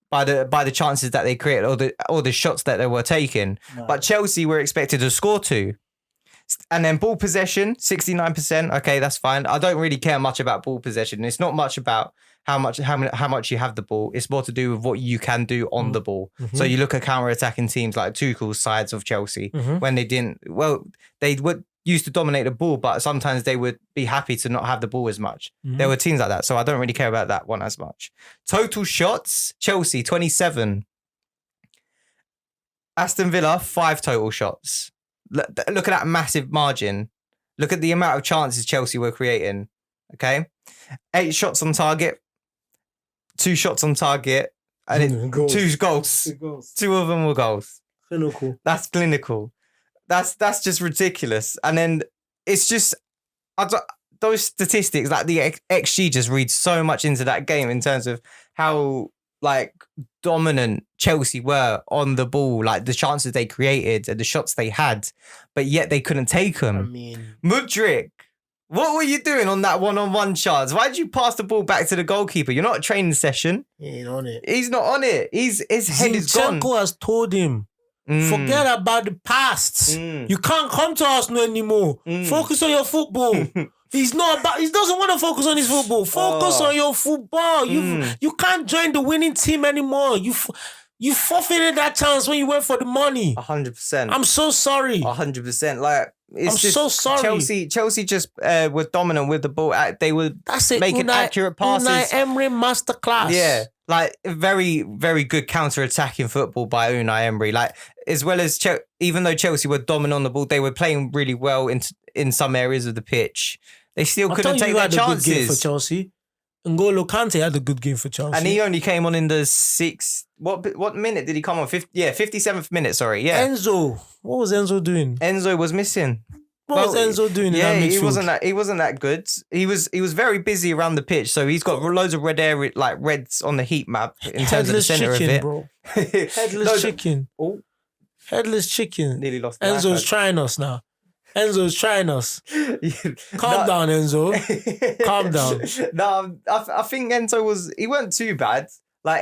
by the chances that they created or the shots that they were taking. No. But Chelsea were expected to score 2. And then ball possession, 69%. Okay, that's fine. I don't really care much about ball possession. It's not much about how much you have the ball. It's more to do with what you can do on the ball. So you look at counter-attacking teams like Tuchel's sides of Chelsea when they would used to dominate the ball, but sometimes they would be happy to not have the ball as much. There were teams like that, so I don't really care about that one as much. Total shots, Chelsea 27. Aston Villa 5 total shots. Look at that massive margin. Look at the amount of chances Chelsea were creating. Okay, 8 shots on target, 2 shots on target, and 2 goals. 2 of them were goals. Clinical. That's clinical. That's just ridiculous. And then it's just those statistics, like the XG, just reads so much into that game in terms of how dominant Chelsea were on the ball, like the chances they created and the shots they had, but yet they couldn't take them. I mean, Mudryk What were you doing on that one-on-one chance? Why did you pass the ball back to the goalkeeper? You're not a training session. He ain't on it. He's not on it. His head is gone. Zinchenko has told him, forget about the past. You can't come to Arsenal anymore. Focus on your football. He doesn't want to focus on his football. Focus on your football. You can't join the winning team anymore. You forfeited that chance when you went for the money. 100%. I'm so sorry. 100%. Like, I'm so sorry. Chelsea just were dominant with the ball. They were making accurate passes. Unai Emery masterclass. Yeah, like very, very good counter-attacking football by Unai Emery. Like, as well as even though Chelsea were dominant on the ball, they were playing really well in some areas of the pitch. They still couldn't take their chances. A good game for Chelsea. N'Golo Kante had a good game for Chelsea. And he only came on in the what minute did he come on? 57th minute, sorry. Yeah. Enzo. What was Enzo doing? Enzo was missing. What was Enzo doing in that midfield? He wasn't that good. He was very busy around the pitch, so he's got loads of reds on the heat map in terms of the center of it. Bro. Headless chicken. Oh. Headless chicken. Nearly lost. Enzo's trying us now. Enzo's trying us. Calm down, Enzo. Calm down. No, I think Enzo he weren't too bad. Like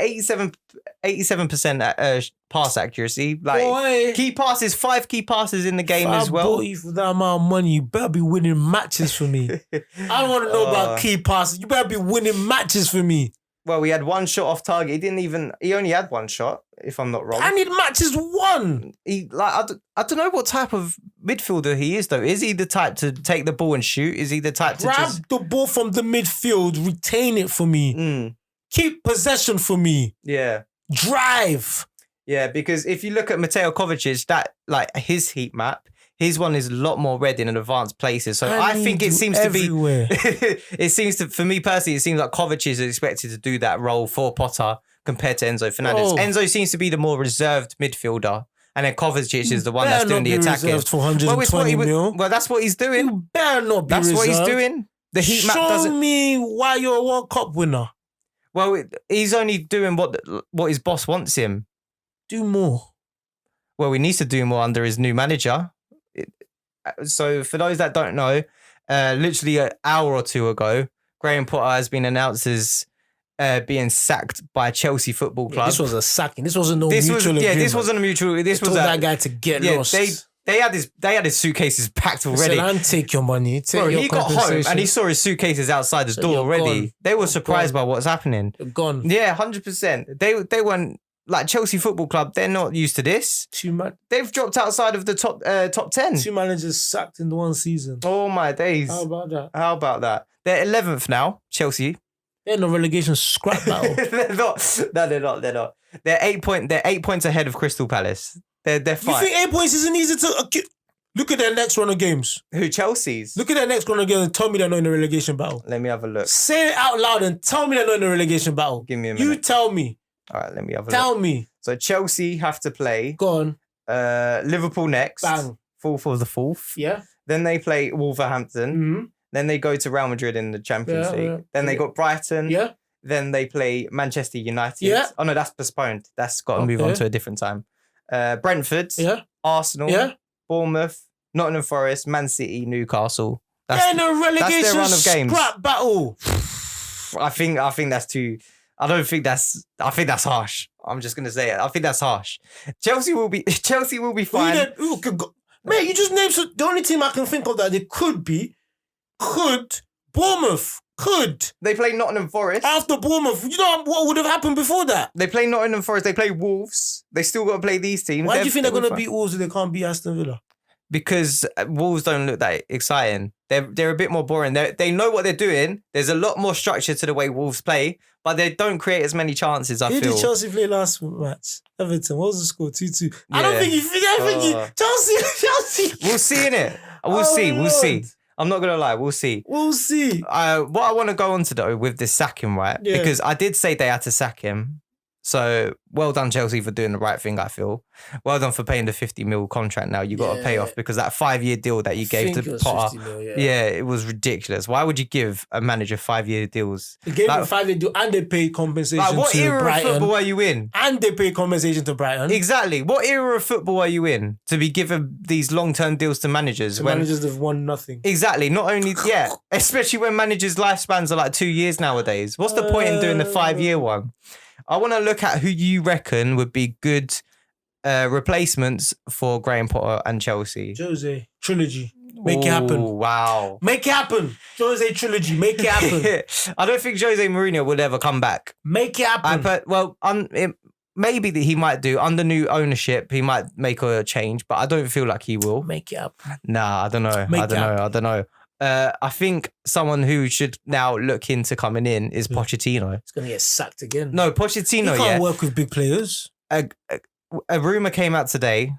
87% pass accuracy. Like key passes, 5 key passes in the game as well. I bought you for that amount of money. You better be winning matches for me. I don't want to know about key passes. You better be winning matches for me. Well, we had one shot off target. He only had one shot, if I'm not wrong. I need matches won. I don't know what type of midfielder he is, though. Is he the type to take the ball and shoot? Is he the type to grab the ball from the midfield, retain it for me, keep possession for me? Yeah. Drive. Yeah, because if you look at Mateo Kovacic, his heat map, his one is a lot more red in advanced places. So I think it seems everywhere. For me personally, it seems like Kovacic is expected to do that role for Potter compared to Enzo Fernandez. Enzo seems to be the more reserved midfielder. And then Kovacic is the one that's doing the attacking. For 120 mil. Well, that's what he's doing. You better not be That's reserved. what he's doing. The heat map doesn't... Show me why you're a World Cup winner. Well, he's only doing what his boss wants him. Do more. Well, he needs to do more under his new manager. So for those that don't know, literally an hour or two ago, Graham Potter has been announced as being sacked by Chelsea Football Club. This was a sacking. This wasn't mutual agreement. Yeah, this wasn't a mutual. This was that guy to get lost. They had his suitcases packed already. Said, and take your money. He got home and he saw his suitcases outside his door already. Gone. They were surprised by what's happening. You're gone. Yeah, 100%. They weren't like Chelsea Football Club. They're not used to this. They've dropped outside of the top 10. 2 managers sacked in one season. Oh my days! How about that? They're 11th now. Chelsea. They're in a relegation scrap battle. They're not. No, they're not. They're not. They're 8 points ahead of Crystal Palace. They're fine. You think 8 points isn't easy to... Look at their next run of games. Who, Chelsea's? Look at their next run of games and tell me they're not in a relegation battle. Let me have a look. Say it out loud and tell me they're not in a relegation battle. Give me a minute. You tell me. All right, let me have a look. Tell me. So Chelsea have to play... Go on. Liverpool next. Bang. For the 4th. Yeah. Then they play Wolverhampton. Mm-hmm. Then they go to Real Madrid in the Champions League. Yeah. Then they got Brighton. Yeah. Then they play Manchester United. Yeah. Oh, no, that's postponed. That's got to move on to a different time. Brentford. Yeah. Arsenal. Yeah. Bournemouth. Nottingham Forest. Man City. Newcastle. They're in a relegation that's their run of games. Scrap battle. I think that's too... I think that's harsh. I'm just going to say it. I think that's harsh. Chelsea will be fine. Mate, you just named the only team I can think of that they could be. Bournemouth. They play Nottingham Forest. After Bournemouth, you know what would have happened before that? They play Nottingham Forest. They play Wolves. They still got to play these teams. Why do you think they're going to beat Wolves if they can't beat Aston Villa? Because Wolves don't look that exciting. They're a bit more boring. They know what they're doing. There's a lot more structure to the way Wolves play, but they don't create as many chances, I feel. Who did Chelsea play last match? Everton. What was the score? 2-2. Yeah. I don't think you... Chelsea. We'll see, innit? We'll see. I'm not going to lie. We'll see. What I want to go on to, though, with this sacking, right? Yeah. Because I did say they had to sack him. So well done, Chelsea, for doing the right thing, I feel. Well done for paying the 50 mil contract now. You got to pay off because that 5-year deal that you gave to Potter, it was ridiculous. Why would you give a manager 5-year deals? They gave him a 5-year deal and they paid compensation to Brighton. What era of football are you in? And they paid compensation to Brighton. Exactly. What era of football are you in to be given these long-term deals to managers? Managers that have won nothing. Exactly. Not only, especially when managers' lifespans are like 2 years nowadays. What's the point in doing the 5-year one? I want to look at who you reckon would be good replacements for Graham Potter and Chelsea. Jose trilogy. Make it happen. Wow. Make it happen. Jose trilogy. Make it happen. I don't think Jose Mourinho would ever come back. Make it happen. Maybe that he might do. Under new ownership, he might make a change, but I don't feel like he will. Make it happen. Nah, I don't know. I don't know. I think someone who should now look into coming in is Pochettino. He's going to get sacked again. No, Pochettino, he can't work with big players. A rumour came out today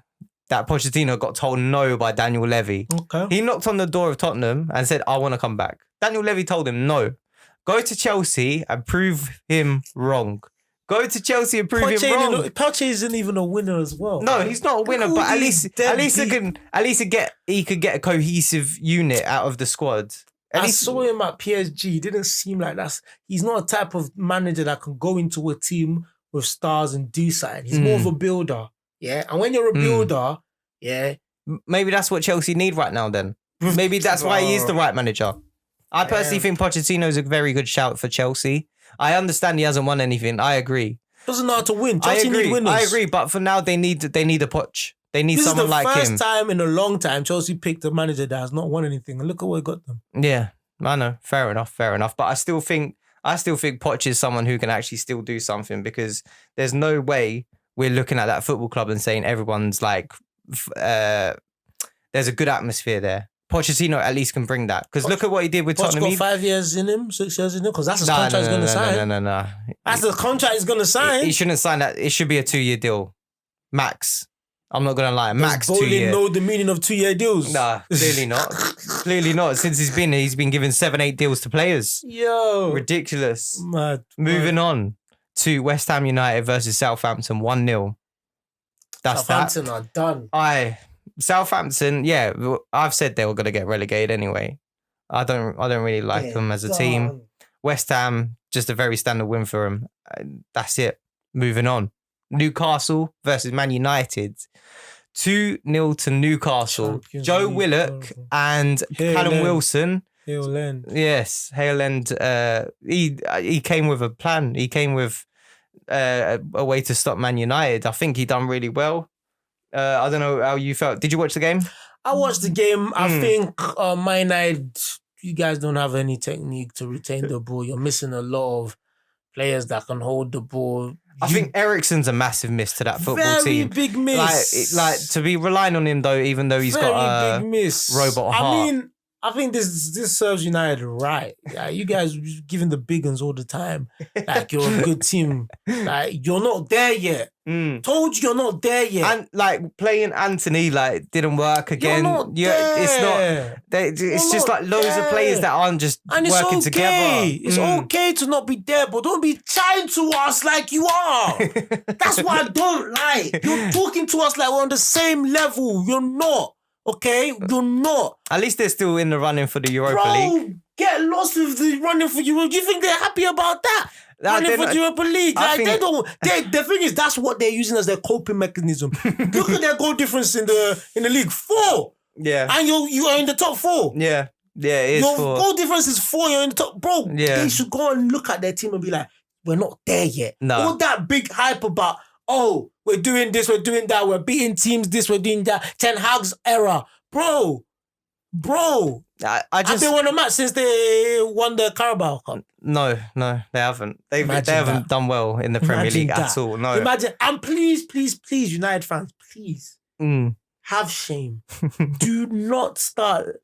that Pochettino got told no by Daniel Levy. Okay. He knocked on the door of Tottenham and said, I want to come back. Daniel Levy told him, no. Go to Chelsea and prove him wrong. Go to Chelsea and prove him wrong. Poche isn't even a winner as well. No, he's not a winner, but at least he could get a cohesive unit out of the squad. I saw him at PSG. He didn't seem like he's not a type of manager that can go into a team with stars and do something. He's more of a builder. Yeah. And when you're a builder, maybe that's what Chelsea need right now then. Maybe that's why he is the right manager. I personally think Pochettino is a very good shout for Chelsea. I understand he hasn't won anything. I agree. Doesn't know how to win. Chelsea need winners. I agree, but for now they need a Poch. They need someone like him. This is the first time in a long time Chelsea picked a manager that has not won anything, and look at what it got them. Yeah, I know. Fair enough. But I still think Poch is someone who can actually still do something, because there's no way we're looking at that football club and saying everyone's like, there's a good atmosphere there. Pochettino at least can bring that, because look at what he did with Tottenham. Poch got 5 years in him, 6 years in him, because that's the contract he's going to sign. No. That's the contract he's going to sign. He shouldn't sign that. It should be a 2-year deal, max. I'm not going to lie, max 2 years. Know the meaning of 2-year deals? Nah, clearly not. Clearly not. Since he's been given 7-8 deals to players. Yo, ridiculous. Mad. Moving on to West Ham United versus Southampton, 1-0. That's Southampton are done. Southampton, I've said they were going to get relegated anyway. I don't really like them as a team. West Ham, just a very standard win for them. That's it. Moving on. Newcastle versus Man United. 2-0 to Newcastle. Joe Willock and Callum Wilson. Hale End. Yes, Hale End. He came with a plan. He came with a way to stop Man United. I think he done really well. I don't know how you felt. Did you watch the game? I watched the game. I think Man United, you guys don't have any technique to retain the ball. You're missing a lot of players that can hold the ball. I think Eriksen's a massive miss to that football team. Very big miss. Like to be relying on him though, even though he's got a big miss. Robot heart. I think this serves United right. Yeah, you guys giving the big uns all the time. Like, you're a good team. Like, you're not there yet. Told you you're not there yet. And like playing Anthony didn't work again. You're not there. It's just like loads of players that aren't just working together. It's okay to not be there, but don't be chatting to us like you are. That's what I don't like. You're talking to us like we're on the same level. You're not. Okay, you're not. At least they're still in the running for the Europa League. Get lost with the running for Europa. Do you think they're happy about that? Running for the Europa League. They don't. The thing is, that's what they're using as their coping mechanism. Look at their goal difference in the league, 4. Yeah, and you are in the top 4. Yeah, it is. Your 4. goal difference is 4. You're in the top, bro. Yeah, they should go and look at their team and be like, we're not there yet. No. All that big hype about, we're doing this, we're doing that, we're beating teams this, we're doing that. Ten Hag's era. Bro. Have they won a match since they won the Carabao Cup? No, they haven't. They haven't done well in the Premier League at all. No. Imagine, and please, United fans, please. have shame. Do not start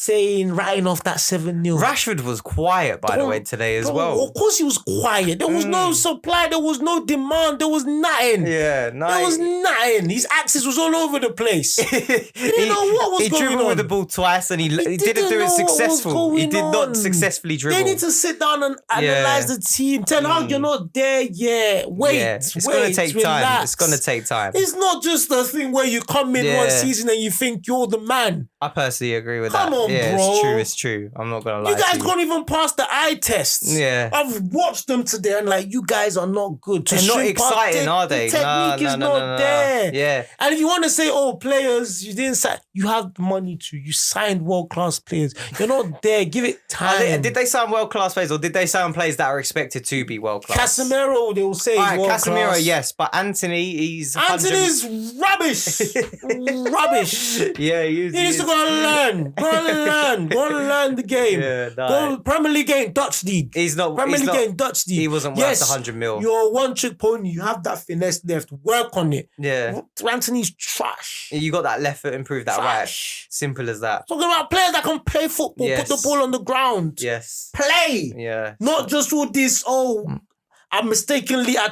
writing off that 7-0. Rashford was quiet, by the way, today as well. Of course he was quiet. There was no supply. There was no demand. There was nothing. Yeah, nice. There was nothing. His axis was all over the place. He didn't know what was going on. He dribbled with the ball twice and he didn't do it successful. He did not successfully dribble. They need to sit down and analyze the team. Tell how you're not there yet. Wait, it's going to take time. It's going to take time. It's not just a thing where you come in one season and you think you're the man. I personally agree with that. Come on, yeah, bro. It's true. I'm not going to lie. You guys can't even pass the eye test. Yeah. I've watched them today and you guys are not good. They're not exciting, are they? The technique is not there. Yeah. And if you want to say, players, you didn't sign, you have the money to. You signed world-class players. You're not there. Give it time. Did they sign world-class players or did they sign players that are expected to be world-class? Casemiro, they will say world-class. Casemiro, yes. But Anthony's rubbish. Rubbish. Yeah, he needs to go and learn. Go and learn the game. Yeah, Go Premier League game, Dutch league. Premier League game, Dutch league. He wasn't worth 100 mil. You're a one-trick pony. You have that finesse left. Work on it. Yeah. Anthony's trash. You got that left foot, improve that right. Simple as that. Talking about players that can play football, put the ball on the ground. Yes. Play. Yeah. Not just all this, I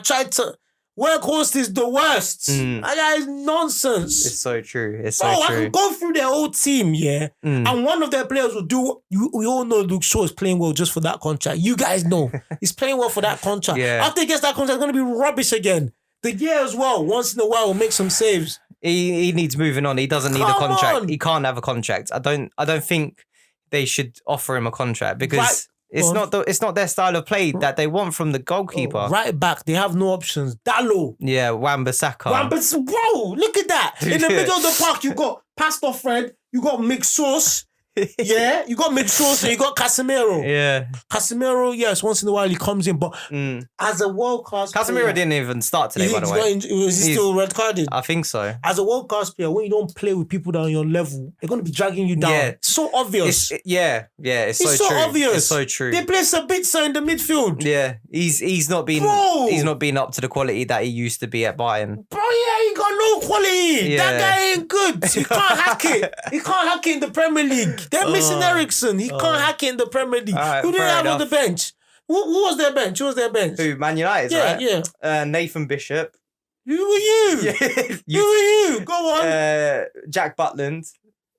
tried to... Workhorse is the worst. That is nonsense. It's so true. It's so true. I can go through their whole team, and one of their players will do... We all know Luke Shaw is playing well just for that contract. You guys know. He's playing well for that contract. Yeah. After he gets that contract, it's going to be rubbish again. The year as well, once in a while, will make some saves. He needs moving on. He doesn't need a contract. He can't have a contract. I don't think they should offer him a contract because... It's not their style of play that they want from the goalkeeper. Right back, they have no options. Dallo. Yeah, Wan-Bissaka. Bro, look at that. In the middle of the park, you got Pastor Fred, you got Mixed Sauce. Yeah, you got Mixed Sauce and you got Casemiro. Yeah. Casemiro, yes, once in a while he comes in, but as a world-class Casemiro player, didn't even start today, by the way. Was he still red-carded? I think so. As a world-class player, when you don't play with people that are on your level, they're going to be dragging you down. Yeah. It's so obvious. It's so true. Obvious. It's so true. They play Sabitzer in the midfield. Yeah, he's not been up to the quality that he used to be at Bayern. Bro, he got no quality. Yeah. That guy ain't good. He can't hack it. He can't hack it in the Premier League. They're missing Ericsson. He can't hack it in the Premier League. Right, who did they have on the bench? Who was their bench? Who? Man United, right? Yeah. Nathan Bishop. Who were you? Who were you? Go on. Jack Butland,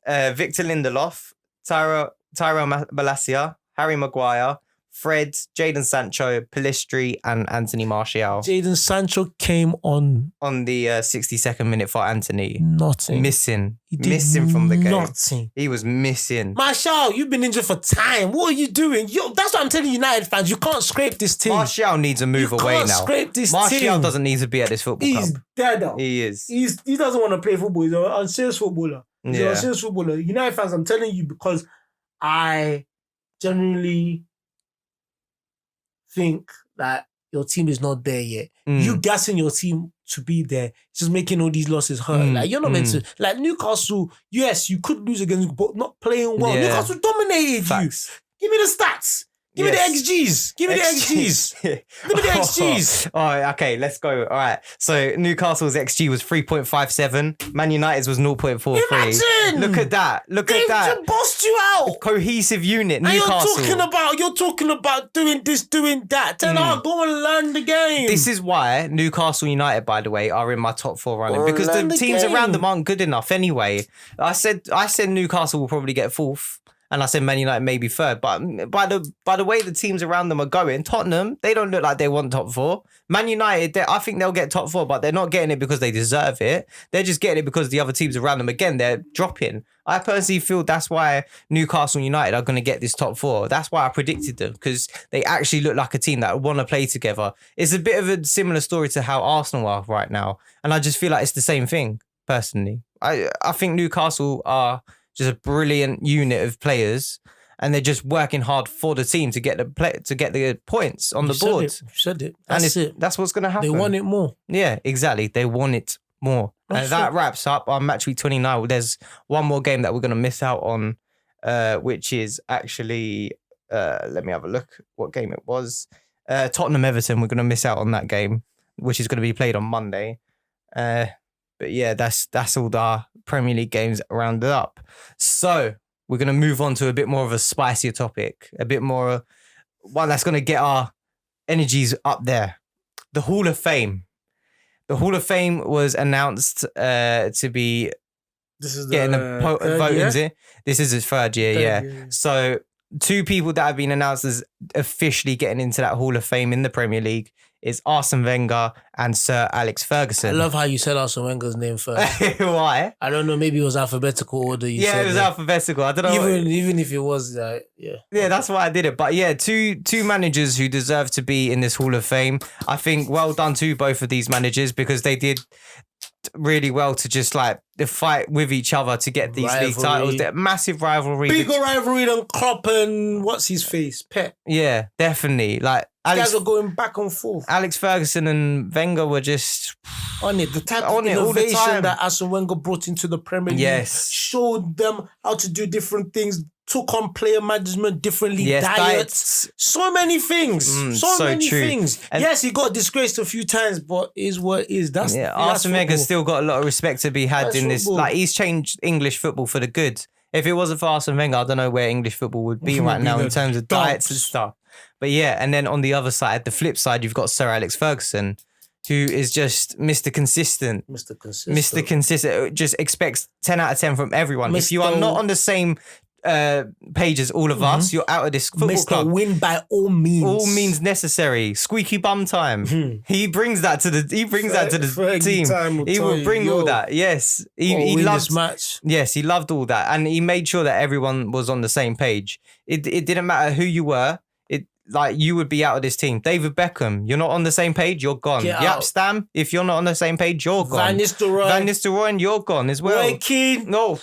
Victor Lindelof, Tyrell Malacia, Harry Maguire, Fred, Jadon Sancho, Pellistri, and Anthony Martial. Jadon Sancho came on the 62nd minute for Anthony. Nothing. Missing from the game. Nothing. He was missing. Martial, you've been injured for time. What are you doing? That's what I'm telling United fans. You can't scrape this team. Martial needs to move away now. You can't scrape this team. Martial doesn't need to be at this football club. He's dead now. He is. He doesn't want to play football. He's an unserious footballer. United fans, I'm telling you, because I genuinely think that your team is not there yet. You gassing your team to be there, just making all these losses hurt. You're not meant to. Newcastle, yes, you could lose against, but not playing well. Yeah. Newcastle dominated you. Give me the stats. Give me the XGs. Give me the XGs. Give me the XGs. All right, okay, let's go. All right. So Newcastle's XG was 3.57. Man United's was 0.43. Imagine! Look at that. They just bust you out. Cohesive unit, And Newcastle. you're talking about doing this, doing that. Tell her, go and learn the game. This is why Newcastle United, by the way, are in my top 4 running. Because the teams around them aren't good enough anyway. I said Newcastle will probably get 4th. And I said Man United maybe 3rd. But by the way the teams around them are going, Tottenham, they don't look like they want top 4. Man United, I think they'll get top 4, but they're not getting it because they deserve it. They're just getting it because the other teams around them, again, they're dropping. I personally feel that's why Newcastle United are going to get this top 4. That's why I predicted them, because they actually look like a team that want to play together. It's a bit of a similar story to how Arsenal are right now. And I just feel like it's the same thing, personally. I think Newcastle are just a brilliant unit of players, and they're just working hard for the team to get the points on the board. You said it. That's what's going to happen. They want it more. Yeah, exactly. They want it more. And that wraps up our match week 29. There's one more game that we're going to miss out on, which is actually, let me have a look what game it was. Tottenham Everton. We're going to miss out on that game, which is going to be played on Monday. But yeah, that's all the Premier League games rounded up. So we're going to move on to a bit more of a spicier topic, a bit more one that's going to get our energies up there. The Hall of Fame. The Hall of Fame was announced to be getting the votings in. This is his third year, yeah. So 2 people that have been announced as officially getting into that Hall of Fame in the Premier League is Arsene Wenger and Sir Alex Ferguson. I love how you said Arsene Wenger's name first. Why? I don't know. Maybe it was alphabetical order. It was alphabetical. I don't know. Even if it was, yeah. Yeah, that's why I did it. But yeah, two managers who deserve to be in this Hall of Fame. I think well done to both of these managers because they did really well to just like fight with each other to get these league titles. That massive rivalry. Bigger rivalry than Klopp and what's his face? Pep. Yeah, definitely. Like guys are going back and forth. Alex Ferguson and Wenger were just on it. The type of innovation that Arsene Wenger brought into the Premier League showed them how to do different things, took on player management differently, diets. So many things. So many things. And yes, he got disgraced a few times, but is what it is. That's Arsene Wenger's still got a lot of respect to be had in this. Like he's changed English football for the good. If it wasn't for Arsene Wenger, I don't know where English football would be right now in terms of diets and stuff. But yeah, and then on the other side, the flip side, you've got Sir Alex Ferguson, who is just Mr. Consistent. Mr. Consistent. Just expects 10 out of 10 from everyone. If you are not on the same page as all of us, you're out of this football club. Win by all means. All means necessary. Squeaky bum time. He brings that to the team. He will bring all that. Yes. He loved this match. Yes, he loved all that. And he made sure that everyone was on the same page. It didn't matter who you were. Like you would be out of this team. David Beckham, you're not on the same page, you're gone. Yap Stam, if you're not on the same page, you're gone. Van Nistelrooy, and you're gone as well. Roy Keane. No,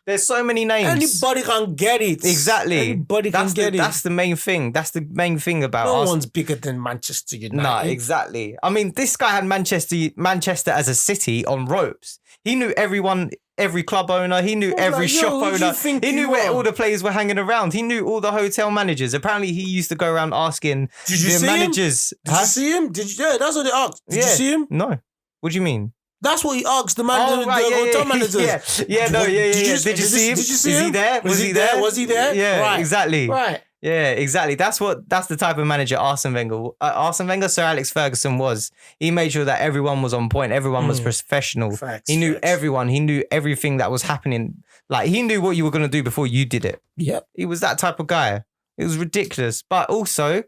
there's so many names. Anybody can get it. Exactly. Anybody can get it. That's the main thing. That's the main thing about us. No one's bigger than Manchester United. Nah, exactly. I mean, this guy had Manchester as a city on ropes. He knew everyone, every club owner. He knew every shop owner. He knew where all the players were hanging around. He knew all the hotel managers. Apparently, he used to go around asking the managers. Did you see him? Yeah, that's what they asked. Did you see him? No. What do you mean? That's what he asked the hotel managers. Did you see him? Is he there? Was he there? Yeah, right. Exactly. Right. Yeah, exactly. That's the type of manager Arsene Wenger, Sir Alex Ferguson was. He made sure that everyone was on point. Everyone was professional. He knew everyone. He knew everything that was happening. Like he knew what you were going to do before you did it. Yep. He was that type of guy. It was ridiculous. But also,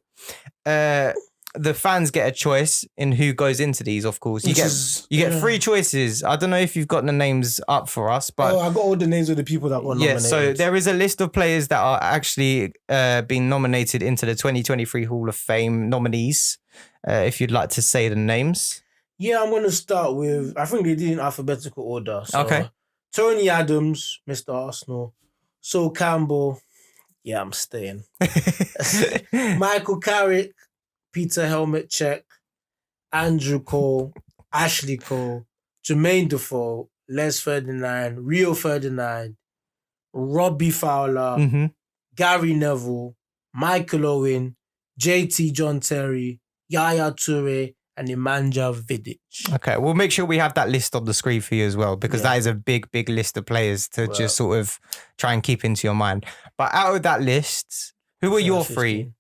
the fans get a choice in who goes into these, of course. You get 3 choices. I don't know if you've got the names up for us, but I got all the names of the people that got nominated. Yeah, so there is a list of players that are actually being nominated into the 2023 Hall of Fame nominees. If you'd like to say the names. Yeah, I'm going to start with, I think they did in alphabetical order. So okay. Tony Adams, Mr. Arsenal. Sol Campbell. Yeah, I'm staying. Michael Carrick. Peter Helmet check, Andrew Cole, Ashley Cole, Jermaine Defoe, Les Ferdinand, Rio Ferdinand, Robbie Fowler, Gary Neville, Michael Owen, JT John Terry, Yaya Toure, and Nemanja Vidic. Okay, we'll make sure we have that list on the screen for you as well, because that is a big, big list of players to just sort of try and keep into your mind. But out of that list, who were your 3?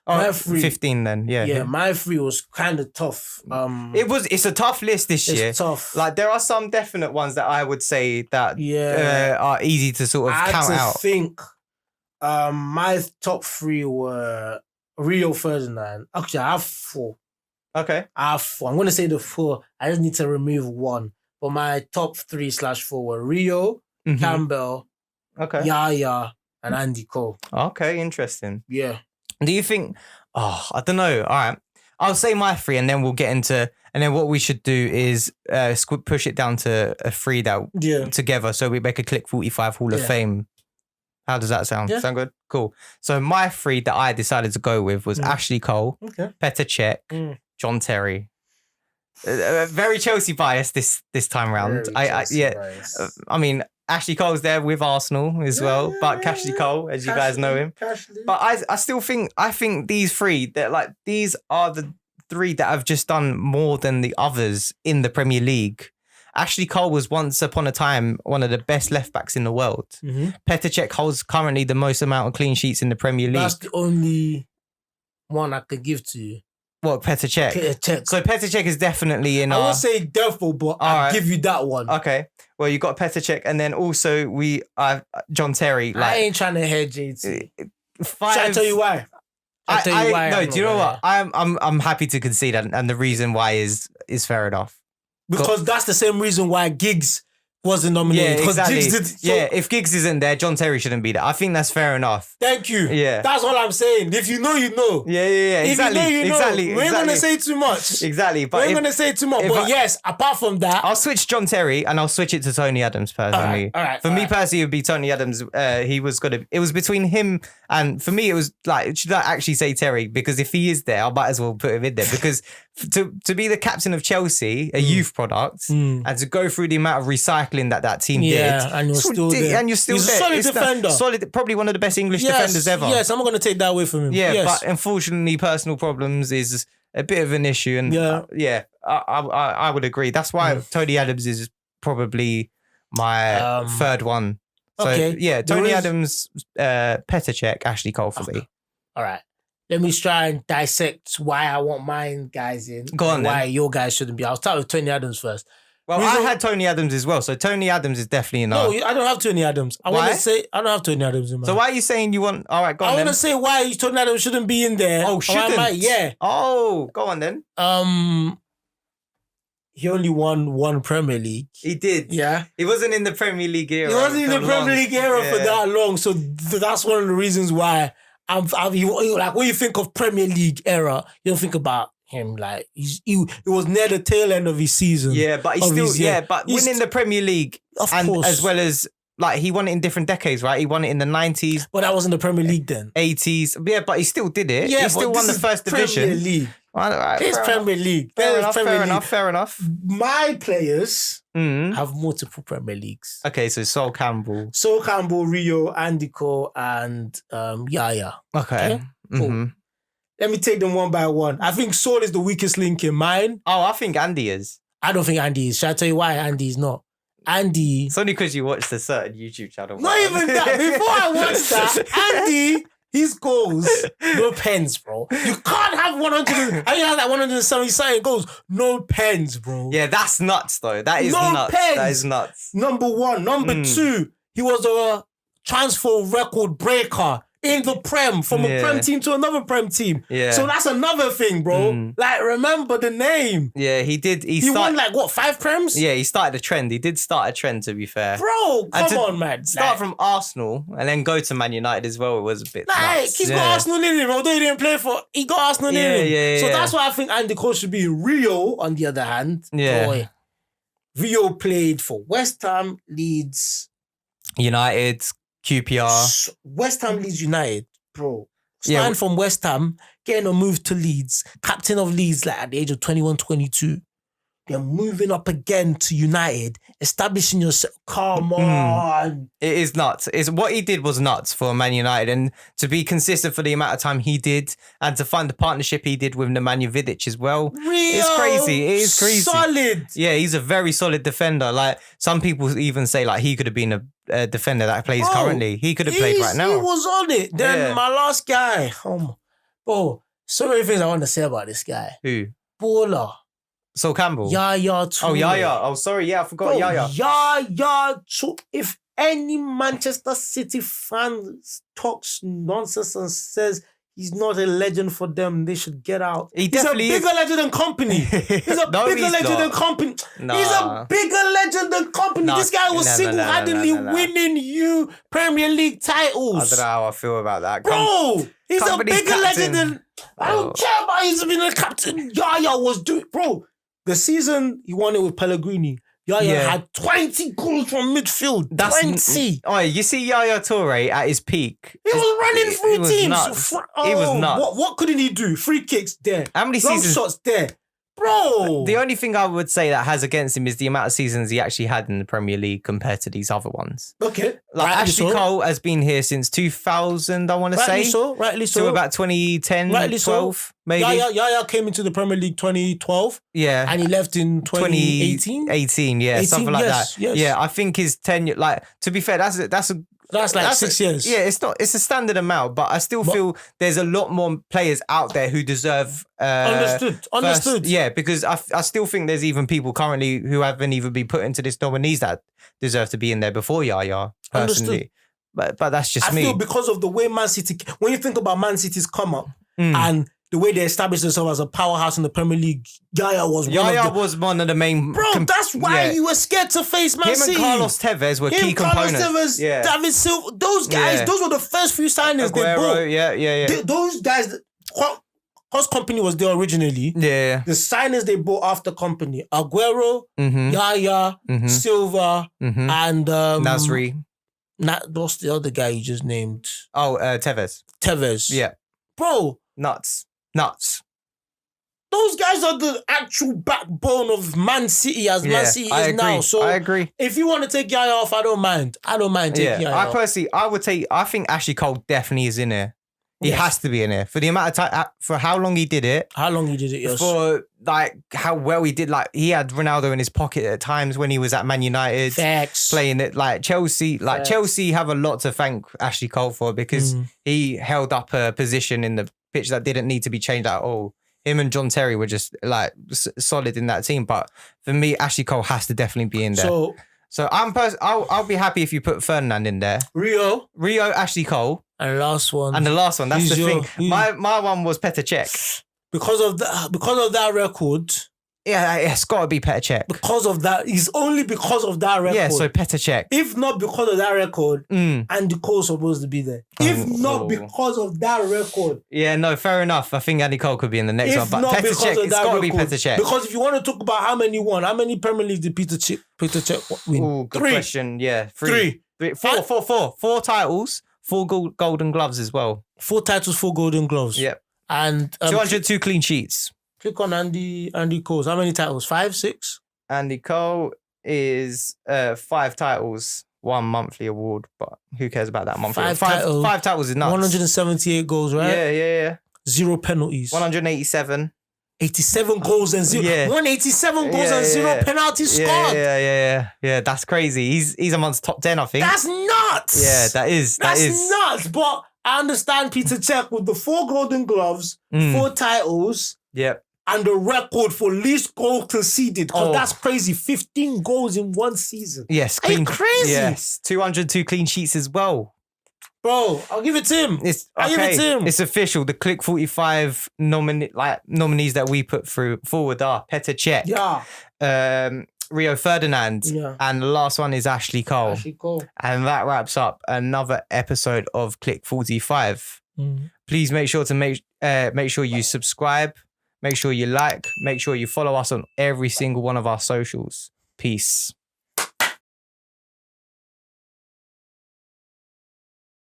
My 3, 15 then, yeah. Yeah, my 3 was kind of tough. It's a tough list this year. It's tough. Like, there are some definite ones that I would say that are easy to sort of count out. I think my top 3 were Rio Ferdinand. Actually, I have 4. Okay. I have 4. I'm going to say the 4. I just need to remove 1. But my top 3/4 were Rio, Campbell, Yaya, and Andy Cole. Okay, interesting. Yeah. Do you think, I don't know. All right. I'll say my 3 and then we'll get into, and then what we should do is push it down to a 3 together. So we make a Clique 45 Hall of Fame. How does that sound? Yeah. Sound good? Cool. So my 3 that I decided to go with was Ashley Cole, Petr Cech, John Terry. Very Chelsea biased this time round. I mean, Ashley Cole's there with Arsenal as well, but Ashley Cole, as you guys know him. But I still think these 3 that these are the 3 that have just done more than the others in the Premier League. Ashley Cole was once upon a time one of the best left backs in the world. Petr Cech holds currently the most amount of clean sheets in the Premier League. That's the only one I could give to you. What, Petr Cech? Petr Cech. So Petr Cech is definitely in I our... won't say defo, but I'll give you that one. Okay. Well, you got Petr Cech, and then also John Terry. I ain't trying to hear JT. Shall I tell you why? No, do you know what? I'm happy to concede, and the reason why is fair enough. Because that's the same reason why Giggs wasn't nominated. Yeah, exactly. Giggs if Giggs isn't there, John Terry shouldn't be there. I think that's fair enough. Thank you. Yeah. That's all I'm saying. If you know, you know. Yeah. Exactly. If you know, you know. Exactly. We ain't going to say too much. Exactly. But we ain't going to say too much. But yes, apart from that. I'll switch John Terry and I'll switch it to Tony Adams personally. All right. For me personally, it would be Tony Adams. It was between him and for me, it was like, should I actually say Terry? Because if he is there, I might as well put him in there because to be the captain of Chelsea, a youth product, and to go through the amount of recycling that team did. And you're still there. And you're still He's there. a solid defender. Solid, probably one of the best English defenders ever. Yes, I'm not going to take that away from him. Yeah, yes. but unfortunately, personal problems is a bit of an issue. And I would agree. That's why Tony Adams is probably my third one. So, okay. Tony Adams, Petr Cech, Ashley Cole for me. All right. Let me try and dissect why I want mine guys in. Go on, why then. your guys shouldn't be. I'll start with Tony Adams first. Well, I had Tony Adams as well, so Tony Adams is definitely No, I don't have Tony Adams. I want to say I don't have Tony Adams in mind. So why are you saying you want? All right, go on. I want to say why Tony Adams shouldn't be in there. Oh, shouldn't? Yeah. Oh, go on then. He only won one Premier League. He did. Yeah. He wasn't in the Premier League era. He wasn't in the Premier League era for that long, so that's one of the reasons why like when you think of Premier League era, you don't think about him like he was near the tail end of his season. Yeah, but he's winning the Premier League as well as like he won it in different decades, right? He won it in the 90s. But that wasn't the Premier League then. 80s. Yeah, but he still did it. Yeah, he still won the first division. Premier League. It's Premier League. Fair enough. My players have multiple Premier Leagues. Okay, so Sol Campbell, Rio, Andy Cole, and Yaya. Okay. Cool. Let me take them one by one. I think Sol is the weakest link in mine. Oh, I think Andy is. I don't think Andy is. Shall I tell you why Andy is not? Andy. It's only because you watched a certain YouTube channel. Not even that. Before I watched that, Andy, his goals, no pens, bro. You can't have 100. I have like 170 goals, no pens, bro. Yeah, that's nuts, though. That is no nuts. Pens. That is nuts. Number one. Number two, he was a transfer record breaker in the Prem, from a Prem team to another Prem team. Yeah. So that's another thing, bro. Like, remember the name. Yeah, he did. He won like, what, 5 Prems? Yeah, he started a trend. He did start a trend, to be fair. Bro, come on, man. Start from Arsenal and then go to Man United as well. It was a bit nuts. He's got Arsenal in him, although he didn't play for... He got Arsenal in him. Yeah, so that's why I think Andy Cole should be in Rio, on the other hand. Yeah. Boy, Rio played for West Ham, Leeds... United, QPR. West Ham, Leeds United. Bro, starting from West Ham, getting a move to Leeds, captain of Leeds like at the age of 21, 22. Then moving up again to United, establishing yourself. Come on. It is nuts. What he did was nuts for Man United, and to be consistent for the amount of time he did, and to find the partnership he did with Nemanja Vidic as well. It's crazy. It is crazy. Solid. Yeah, he's a very solid defender. Like some people even say like he could have been a defender that plays currently. He could have played right now. He was on it. Then my last guy. Bro, so many things I want to say about this guy. Who? Baller. Sol Campbell. Yaya Toure. Oh, Yaya. Oh, sorry. Yeah, I forgot Yaya. Yaya Toure. If any Manchester City fan talks nonsense and says he's not a legend for them, they should get out. He's a bigger legend than Company. He's a bigger legend than Company. Nah. He's a bigger legend than Company. This guy was single-handedly winning you Premier League titles. I don't know how I feel about that. Bro, he's a bigger captain. legend than... I don't care about he's been a captain. Yaya was doing... Bro, the season he won it with Pellegrini, Yaya had 20 goals from midfield. 20. Oh, you see Yaya Toure at his peak. He was running through teams. Nuts. He was nuts. What couldn't he do? Free kicks there. How many seasons? Long shots there. Bro. The only thing I would say that has against him is the amount of seasons he actually had in the Premier League compared to these other ones. Okay. Like Ashley Cole has been here since 2000, I want to say. Rightly so. To about 2010, Rightly 12. So. maybe. Yaya came into the Premier League 2012. Yeah. And he left in 2018? 18, yeah, 18, something like yes, that. yes. Yeah, I think his tenure, like, to be fair, that's like 6 years. Yeah, it's a standard amount, but I still feel there's a lot more players out there who deserve Understood. Yeah, because I still think there's even people currently who haven't even been put into this nominees that deserve to be in there before Yaya, personally. But that's just me. I feel because of the way Man City, when you think about Man City's come up and the way they established themselves as a powerhouse in the Premier League, Yaya was one of the main... Bro, that's why you were scared to face Man City. Him and Carlos Tevez were key components. Carlos Tevez, David Silva, those guys, those were the first few signings Aguero, they bought. Yeah. Those guys... Because Company was there originally. Yeah. The signings they bought after Company, Aguero, Yaya, Silva, and... Nasri. What's the other guy you just named? Oh, Tevez. Yeah. Bro. Nuts. Those guys are the actual backbone of Man City as Man City is now. So I agree. If you want to take Yaya off, I don't mind. Taking Yaya off. I think Ashley Cole definitely is in there. He has to be in there for the amount of time, for how long he did it. Yes. For like how well he did. Like he had Ronaldo in his pocket at times when he was at Man United. Facts. Playing it like Chelsea. Like Chelsea have a lot to thank Ashley Cole for because he held up a position in the pitch that didn't need to be changed at all. Him and John Terry were just like solid in that team. But for me, Ashley Cole has to definitely be in there. So I'll be happy if you put Ferdinand in there. Rio, Ashley Cole. And the last one. That's the thing. My one was Petr Cech. Because of that record. Yeah, it's got to be Petr Cech. Because of that, it's only because of that record. Yeah, so Petr Cech. If not because of that record, Andy Cole's supposed to be there. If not because of that record. Yeah, no, fair enough. I think Andy Cole could be in the next one. But Petr Cech, it's got to be Petr Cech. Because if you want to talk about how many won, how many Premier Leagues did Petr Cech win? Oh, good question. Yeah, three. Four titles, 4 golden gloves as well. 4 titles, 4 golden gloves. Yep. And 202 clean sheets. Click on Andy Cole's. How many titles? 5, 6? Andy Cole is 5 titles, 1 monthly award, but who cares about that monthly? 5 titles. 5 titles is nuts. 178 goals, right? Yeah. 0 penalties. 187. 87 goals and 0. Yeah. 187 goals and 0 penalties scored. Yeah. That's crazy. He's amongst top 10, I think. That's nuts. Yeah, that's nuts. But I understand Petr Cech with the 4 golden gloves, 4 titles. Yep. And the record for least goal conceded. Because that's crazy. 15 goals in 1 season. Yes. Are you crazy? Yes. 202 clean sheets as well. Bro, I'll give it to him. I'll give it to him. It's official. The Clique 45 nominees that we put forward are Petr Cech, Rio Ferdinand, and the last one is Ashley Cole. And that wraps up another episode of Clique 45. Please make sure to make sure you subscribe, make sure you like, make sure you follow us on every single one of our socials. Peace.